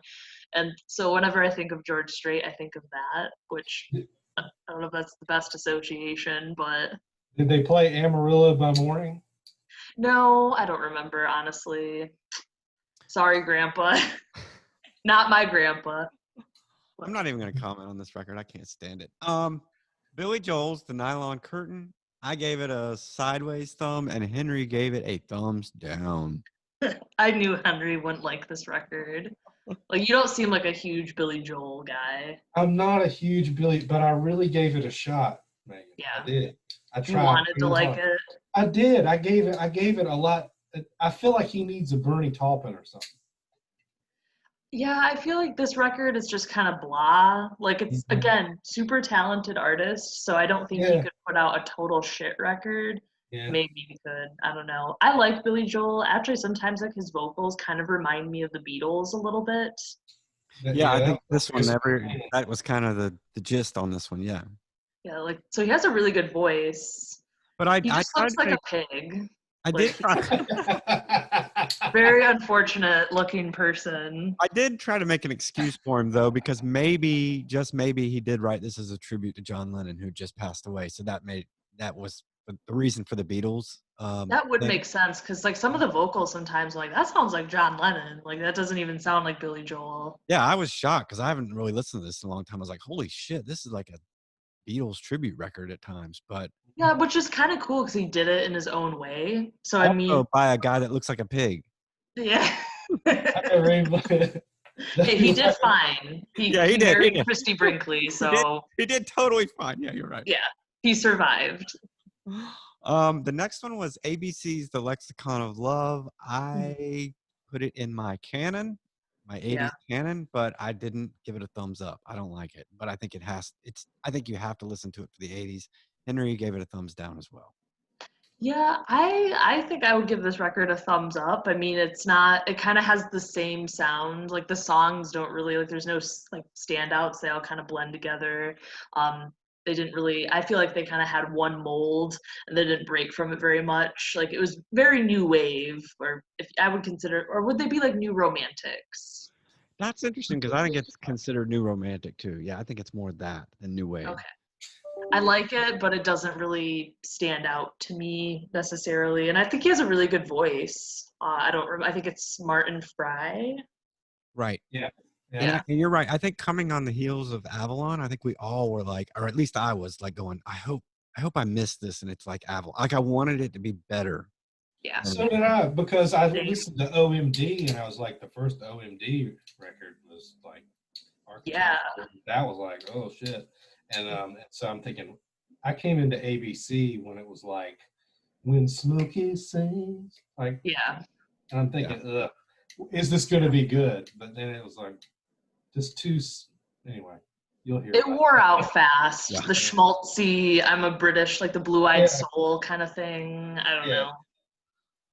Speaker 4: And so whenever I think of George Strait, I think of that, which I don't know if that's the best association, but
Speaker 3: Did they play Amarillo by Morning?
Speaker 4: no, I don't remember, honestly. Sorry, Grandpa. Not my grandpa.
Speaker 1: I'm not even going to comment on this record. I can't stand it. Billy Joel's The Nylon Curtain. I gave it a sideways thumb, and Henry gave it a thumbs down.
Speaker 4: I knew Henry wouldn't like this record. Like, you don't seem like a huge Billy Joel guy.
Speaker 3: I'm not a huge Billy, but I really gave it a shot, Megan.
Speaker 4: Yeah.
Speaker 3: I did. I
Speaker 4: You
Speaker 3: tried.
Speaker 4: wanted to like it.
Speaker 3: I did. I gave it a lot. I feel like he needs a Bernie Taupin or something.
Speaker 4: Yeah, I feel like this record is just kind of blah. Like, it's,
Speaker 3: Mhm.
Speaker 4: again, super talented artist, so I don't think he
Speaker 3: Yeah.
Speaker 4: could put out a total shit record.
Speaker 3: Yeah.
Speaker 4: Maybe he could. I don't know. I like Billy Joel. Actually, sometimes like his vocals kind of remind me of the Beatles a little bit.
Speaker 1: Yeah, I think
Speaker 3: That's
Speaker 1: this one
Speaker 3: good.
Speaker 1: that was kind of the gist on this one. Yeah,
Speaker 4: Yeah, like so he has a really good voice.
Speaker 1: but I
Speaker 4: He just
Speaker 1: tried
Speaker 4: looks
Speaker 1: to
Speaker 4: like
Speaker 1: make,
Speaker 4: a pig.
Speaker 1: I
Speaker 4: Like,
Speaker 1: did try.
Speaker 4: very unfortunate looking person.
Speaker 1: I did try to make an excuse for him though, because maybe, just maybe, he did write this as a tribute to John Lennon, who just passed away. So that was the reason for the Beatles.
Speaker 4: That would
Speaker 1: Thing.
Speaker 4: make sense because like some of the vocals sometimes like that sounds like John Lennon. Like that doesn't even sound like Billy Joel.
Speaker 1: Yeah, I was shocked because I haven't really listened to this in a long time. I was like, holy shit, this is like a Beatles tribute record at times. But
Speaker 4: Yeah, which is kind of cool because he did it in his own way. So I mean,
Speaker 1: also by a guy that looks like a pig.
Speaker 4: yeah.
Speaker 3: I never even-
Speaker 4: Hey, he did fine. He
Speaker 1: Yeah, he did, he
Speaker 4: married
Speaker 1: did.
Speaker 4: Christy Brinkley, so
Speaker 1: He did totally fine. Yeah, you're right.
Speaker 4: yeah, he survived.
Speaker 1: The next one was ABC's The Lexicon of Love. I put it in my canon, my 80s
Speaker 4: Yeah.
Speaker 1: canon, but I didn't give it a thumbs up. I don't like it, but I think I think you have to listen to it for the 80s. Henry gave it a thumbs down as well.
Speaker 4: Yeah, I think I would give this record a thumbs up. I mean, it's not, it kind of has the same sound. Like the songs don't really, like there's no like standouts. They all kind of blend together. They didn't really, I feel like they kind of had one mold and they didn't break from it very much. Like it was very new wave, or if I would consider, or would they be like new romantics?
Speaker 1: That's interesting because I think it's considered new romantic too. Yeah, I think it's more that than new wave.
Speaker 4: Okay. I like it, but it doesn't really stand out to me necessarily. And I think he has a really good voice. I think it's Martin Fry.
Speaker 1: Right.
Speaker 3: Yeah.
Speaker 1: And you're right. I think coming on the heels of Avalon, I think we all were like, or at least I was like going, I hope I missed this and it's like Avalon. Like I wanted it to be better.
Speaker 4: Yeah.
Speaker 3: So did I, because I
Speaker 4: Same.
Speaker 3: listened to OMD and I was like, the first OMD record was like,
Speaker 4: Yeah.
Speaker 3: that was like, oh shit. And so I'm thinking, I came into ABC when it was like, when Smokey sings, like,
Speaker 4: Yeah.
Speaker 3: and I'm thinking, ugh, is this going to be good? But then it was like, just anyway, you'll hear
Speaker 4: It
Speaker 3: about
Speaker 4: wore out fast.
Speaker 1: Yeah.
Speaker 4: The schmaltzy, I'm a British, like the blue-eyed
Speaker 3: Yeah.
Speaker 4: soul kind of thing. I don't
Speaker 3: Yeah.
Speaker 4: know.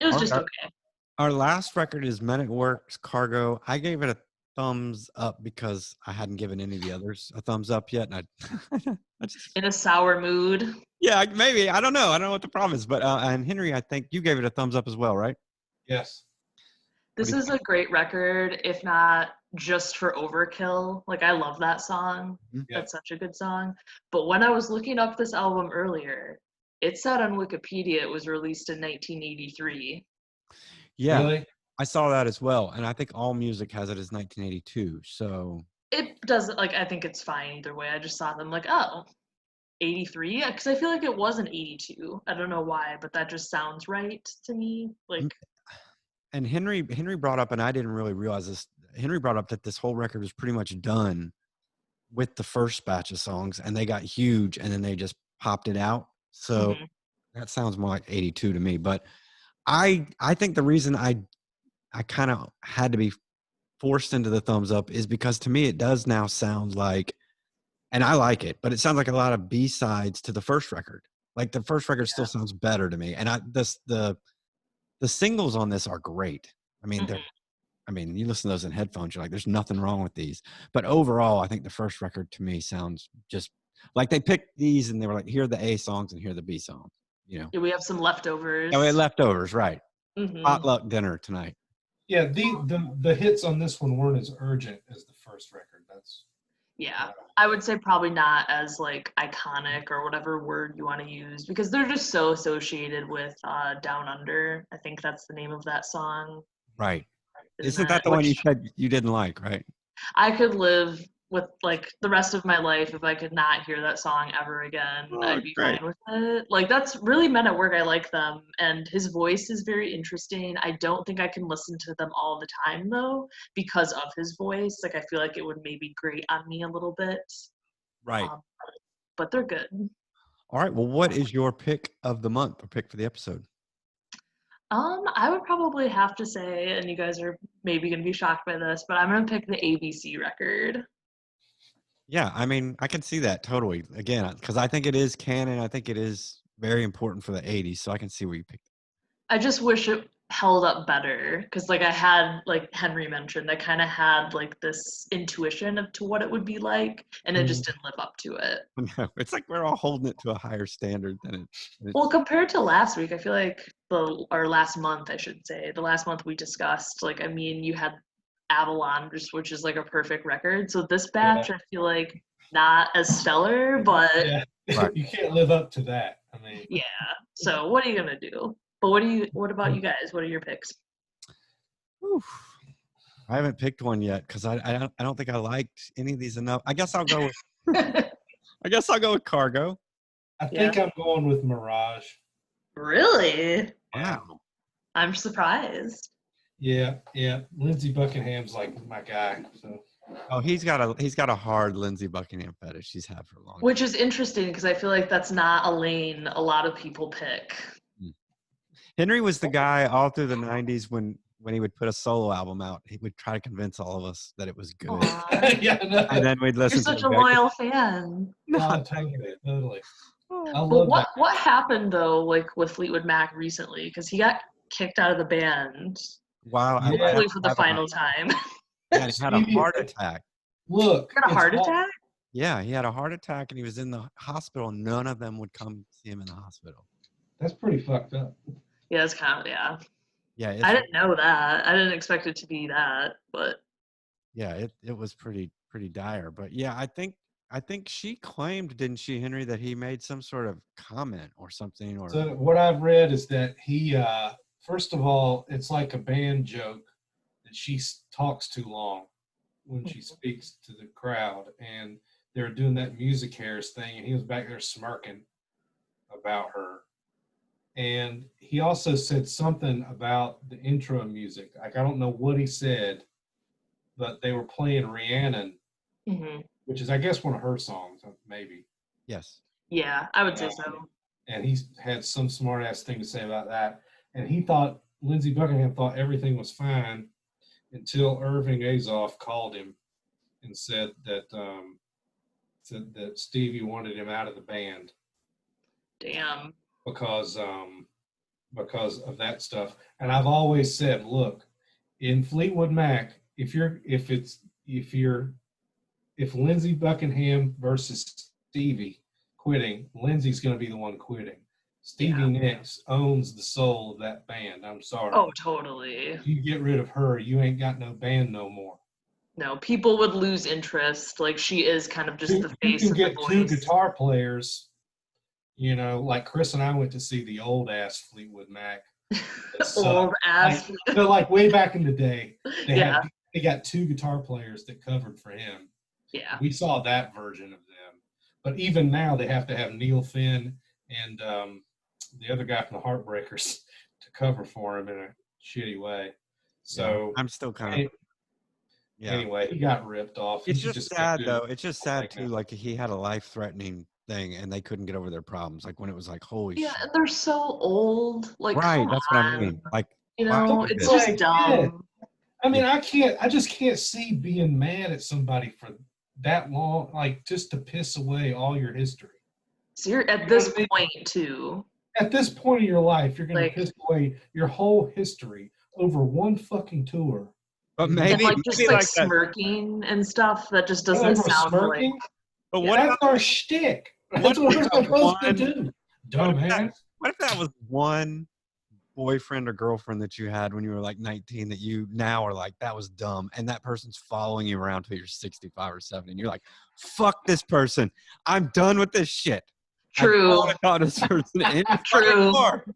Speaker 4: It was just
Speaker 1: Okay.
Speaker 4: okay.
Speaker 1: Our last record is Men at Work's Cargo. I gave it a thumbs up because I hadn't given any of the others a thumbs up yet. And I just,
Speaker 4: In a sour mood.
Speaker 1: yeah, maybe. I don't know. I don't know what the problem is. But and Henry, I think you gave it a thumbs up as well, right?
Speaker 3: Yes.
Speaker 4: This is a great record, if not just for Overkill. Like, I love that song.
Speaker 1: Mhm.
Speaker 3: Yeah.
Speaker 4: That's such a good song. But when I was looking up this album earlier, it said on Wikipedia it was released in 1983.
Speaker 1: Yeah,
Speaker 3: Really?
Speaker 1: I saw that as well. And I think All Music has it as 1982. So
Speaker 4: It doesn't, like, I think it's fine either way. I just saw them like, oh, 83? Because I feel like it was an 82. I don't know why, but that just sounds right to me. Like,
Speaker 1: and Henry brought up, and I didn't really realize this. Henry brought up that this whole record was pretty much done with the first batch of songs, and they got huge, and then they just popped it out. So
Speaker 4: mhm.
Speaker 1: that sounds more like 82 to me. But I think the reason I kind of had to be forced into the thumbs up is because to me it does now sound like, and I like it, but it sounds like a lot of B-sides to the first record. Like the first record still sounds better to me, and the singles on this are great. I mean, you listen to those in headphones, you're like, there's nothing wrong with these. But overall, I think the first record to me sounds just like they picked these and they were like, here are the A songs and here are the B songs. You know,
Speaker 4: Yeah, we have some leftovers.
Speaker 1: yeah, we had leftovers, right?
Speaker 4: Mhm.
Speaker 1: Potluck dinner tonight.
Speaker 3: Yeah. The hits on this one weren't as urgent as the first record. That's
Speaker 4: Yeah, I would say probably not as like iconic or whatever word you want to use because they're just so associated with Down Under. I think that's the name of that song.
Speaker 1: Right. Isn't that the one you said you didn't like, right?
Speaker 4: I could live with like the rest of my life, if I could not hear that song ever again, I'd be
Speaker 1: great.
Speaker 4: fine with it. Like that's really Men at Work. I like them, and his voice is very interesting. I don't think I can listen to them all the time though, because of his voice. Like I feel like it would maybe grate on me a little bit.
Speaker 1: Right.
Speaker 4: But they're good.
Speaker 1: All right. Well, what is your pick of the month or pick for the episode?
Speaker 4: I would probably have to say, and you guys are maybe gonna be shocked by this, but I'm gonna pick the ABC record.
Speaker 1: Yeah, I mean, I can see that totally. Again, because I think it is canon. I think it is very important for the 80s. So I can see where you picked it.
Speaker 4: I just wish it held up better because, like, I had, like Henry mentioned, I kind of had like this intuition of to what it would be like, and it just didn't live up to it.
Speaker 1: No, it's like we're all holding it to a higher standard than it.
Speaker 4: Well, compared to last week, I feel like or last month, I should say, the last month we discussed, like, I mean, you had Avalon, which is like a perfect record. So this batch, I feel like not as stellar, but
Speaker 3: Right. You can't live up to that. I mean,
Speaker 4: yeah. So what are you gonna do? But what about you guys? What are your picks?
Speaker 1: Oof. I haven't picked one yet because I don't think I liked any of these enough. I guess I'll go with Cargo.
Speaker 3: I think I'm going with Mirage.
Speaker 4: Really?
Speaker 1: Wow.
Speaker 4: I'm surprised.
Speaker 3: Yeah. Lindsey Buckingham's like my guy. So.
Speaker 1: Oh, he's got a hard Lindsey Buckingham fetish. He's had for a long time.
Speaker 4: Which is interesting because I feel like that's not a lane a lot of people pick.
Speaker 1: Henry was the guy all through the 90s when he would put a solo album out. He would try to convince all of us that it was good.
Speaker 3: Yeah, no.
Speaker 1: And then we'd listen
Speaker 4: You're
Speaker 1: to
Speaker 4: such a loyal fan.
Speaker 3: No, totally.
Speaker 4: But what happened though, like with Fleetwood Mac recently? Because he got kicked out of the band.
Speaker 1: Wow.
Speaker 4: Hopefully for the final time.
Speaker 1: Yeah, he had a heart attack.
Speaker 3: Look.
Speaker 4: He had a heart attack?
Speaker 1: Yeah, he had a heart attack and he was in the hospital. None of them would come see him in the hospital.
Speaker 3: That's pretty fucked up.
Speaker 4: Yeah, it's kind of,
Speaker 1: Yeah.
Speaker 4: I didn't know that. I didn't expect it to be that, but.
Speaker 1: Yeah, it was pretty dire. But yeah, I think she claimed, didn't she, Henry, that he made some sort of comment or something? Or
Speaker 3: so what I've read is that he, first of all, it's like a band joke that she talks too long when she speaks to the crowd, and they're doing that music hairs thing, and he was back there smirking about her. And he also said something about the intro music. Like, I don't know what he said, but they were playing Rhiannon, which is, I guess, one of her songs, maybe.
Speaker 1: Yes.
Speaker 4: Yeah, I would say so.
Speaker 3: And he had some smart ass thing to say about that. And Lindsey Buckingham thought everything was fine until Irving Azoff called him and said that Stevie wanted him out of the band.
Speaker 4: Damn.
Speaker 3: Because of that stuff. And I've always said, look, in Fleetwood Mac, if Lindsey Buckingham versus Stevie quitting, Lindsey's going to be the one quitting. Stevie Nicks owns the soul of that band. I'm sorry.
Speaker 4: Oh, totally.
Speaker 3: If you get rid of her, you ain't got no band no more.
Speaker 4: No, people would lose interest. Like, she is kind of just the face of the voice.
Speaker 3: You can get two guitar players. You know, like Chris and I went to see the old ass Fleetwood Mac.
Speaker 4: Old ass.
Speaker 3: Like way back in the day, they got two guitar players that covered for him.
Speaker 4: Yeah.
Speaker 3: We saw that version of them. But even now, they have to have Neil Finn and the other guy from the Heartbreakers to cover for him in a shitty way. So
Speaker 1: I'm still kind of.
Speaker 3: Yeah. Anyway, he got ripped off.
Speaker 1: It's just sad though. It's just sad too. Like he had a life-threatening thing and they couldn't get over their problems. Like when it was like, holy shit.
Speaker 4: Yeah, they're so old. Like,
Speaker 1: right, that's what I mean. Like,
Speaker 4: you know, it's just dumb.
Speaker 3: I mean, I just can't see being mad at somebody for that long, like just to piss away all your history.
Speaker 4: So you're at this point too.
Speaker 3: At this point in your life, you're going to piss away your whole history over one fucking tour.
Speaker 1: But maybe
Speaker 4: and just like smirking and stuff, that just doesn't sound
Speaker 3: smirking?
Speaker 4: like.
Speaker 3: But that's our shtick. That's what we're supposed to do. Dumbass.
Speaker 1: What if that was one boyfriend or girlfriend that you had when you were like 19 that you now are like, that was dumb, and that person's following you around till you're 65 or 70, and you're like, fuck this person. I'm done with this shit.
Speaker 4: True.
Speaker 1: I don't want to talk to this person anymore.
Speaker 4: True.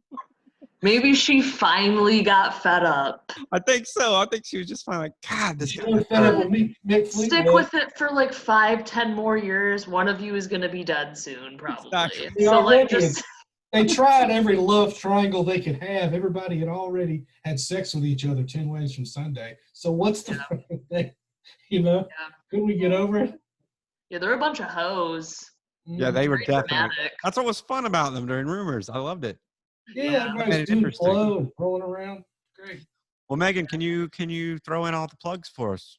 Speaker 4: Maybe she finally got fed up.
Speaker 1: I think so. I think she was just finally like, God, this
Speaker 3: She
Speaker 1: guy.
Speaker 3: was fed up with Mick
Speaker 4: Stick
Speaker 3: Fleetwood.
Speaker 4: with it for like 5-10 more years. One of you is gonna be dead soon, probably.
Speaker 1: Exactly.
Speaker 3: They
Speaker 4: So like
Speaker 3: already
Speaker 4: just
Speaker 3: They tried every love triangle they could have. Everybody had already had sex with each other 10 ways from Sunday. So what's the thing? You know?
Speaker 4: yeah.
Speaker 3: Couldn't we get over it?
Speaker 4: Yeah, they're a bunch of hoes.
Speaker 1: Yeah, they were
Speaker 4: Very
Speaker 1: definitely.
Speaker 4: dramatic.
Speaker 1: That's what was fun about them during Rumors. I loved it.
Speaker 3: Yeah,
Speaker 4: Yeah.
Speaker 1: Made
Speaker 3: everybody's
Speaker 1: it
Speaker 3: doing
Speaker 1: interesting.
Speaker 3: flow and rolling around. Great.
Speaker 1: Well, Megan, can you throw in all the plugs for us?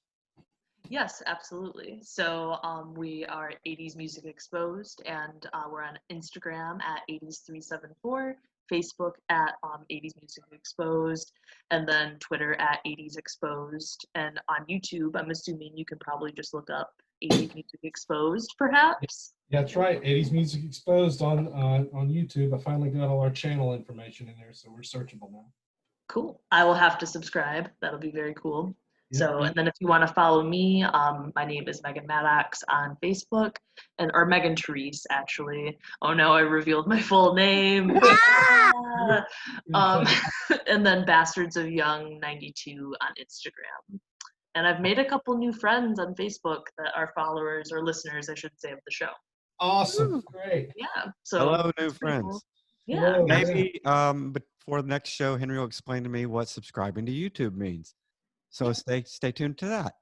Speaker 4: Yes, absolutely. So we are 80s Music Exposed, and we're on Instagram at 80s374, Facebook at 80s Music Exposed, and then Twitter at 80s Exposed. And on YouTube, I'm assuming you can probably just look up 80s Music Exposed, perhaps.
Speaker 3: Yeah, that's right. 80s Music Exposed on YouTube. I finally got all our channel information in there, so we're searchable now.
Speaker 4: Cool. I will have to subscribe. That'll be very cool.
Speaker 3: Yeah,
Speaker 4: So,
Speaker 3: yeah.
Speaker 4: and then if you want to follow me, my name is Megan Maddox on Facebook, or Megan Therese, actually. Oh no, I revealed my full name. um, and then Bastards of Young 92 on Instagram. And I've made a couple new friends on Facebook that are followers or listeners, I should say, of the show.
Speaker 3: Awesome. Great.
Speaker 4: Yeah. So
Speaker 1: Hello, new
Speaker 4: it's pretty
Speaker 1: friends.
Speaker 4: cool. Yeah.
Speaker 3: Hello.
Speaker 1: Maybe before the next show, Henry will explain to me what subscribing to YouTube means. So stay tuned to that.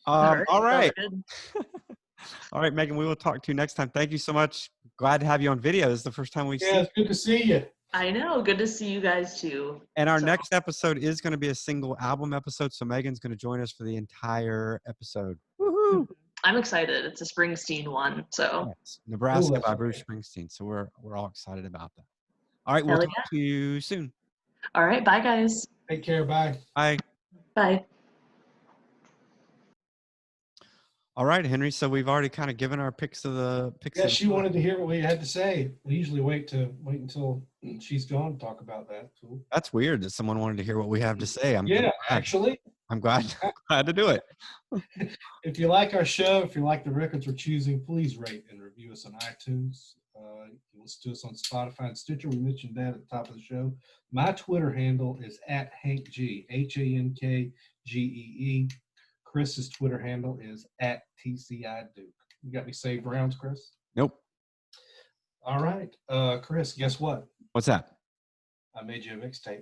Speaker 1: All right.
Speaker 4: Sounds good.
Speaker 1: All right, Megan, we will talk to you next time. Thank you so much. Glad to have you on video. This is the first time we've
Speaker 3: Yeah,
Speaker 1: seen.
Speaker 3: it's good to see you.
Speaker 4: I know. Good to see you guys too.
Speaker 1: And our
Speaker 4: So-
Speaker 1: next episode is going to be a single album episode. So Megan's going to join us for the entire episode. Woohoo!
Speaker 4: I'm excited. It's a Springsteen one. So
Speaker 1: Yes, Nebraska
Speaker 3: that's
Speaker 1: by Bruce
Speaker 3: great.
Speaker 1: Springsteen. So we're all excited about that. All right, we'll
Speaker 4: Hell
Speaker 1: talk to you soon.
Speaker 4: all right. Bye, guys.
Speaker 3: Take care. Bye.
Speaker 1: Bye.
Speaker 4: Bye.
Speaker 1: All right, Henry. So we've already kind of given our picks of the picks.
Speaker 3: Yeah,
Speaker 1: of
Speaker 3: she wanted to hear what we had to say. We usually wait until she's gone to talk about that. Cool.
Speaker 1: That's weird that someone wanted to hear what we have to say.
Speaker 3: Actually,
Speaker 1: I'm glad to do it.
Speaker 3: if you like our show, if you like the records we're choosing, please rate and review us on iTunes. You can listen to us on Spotify and Stitcher. We mentioned that at the top of the show. My Twitter handle is @HankG, HankGee. Chris's Twitter handle is @TCIDuke. You got any saved rounds, Chris?
Speaker 1: Nope.
Speaker 3: All right. Chris, guess what?
Speaker 1: What's that?
Speaker 3: I made you a mixtape.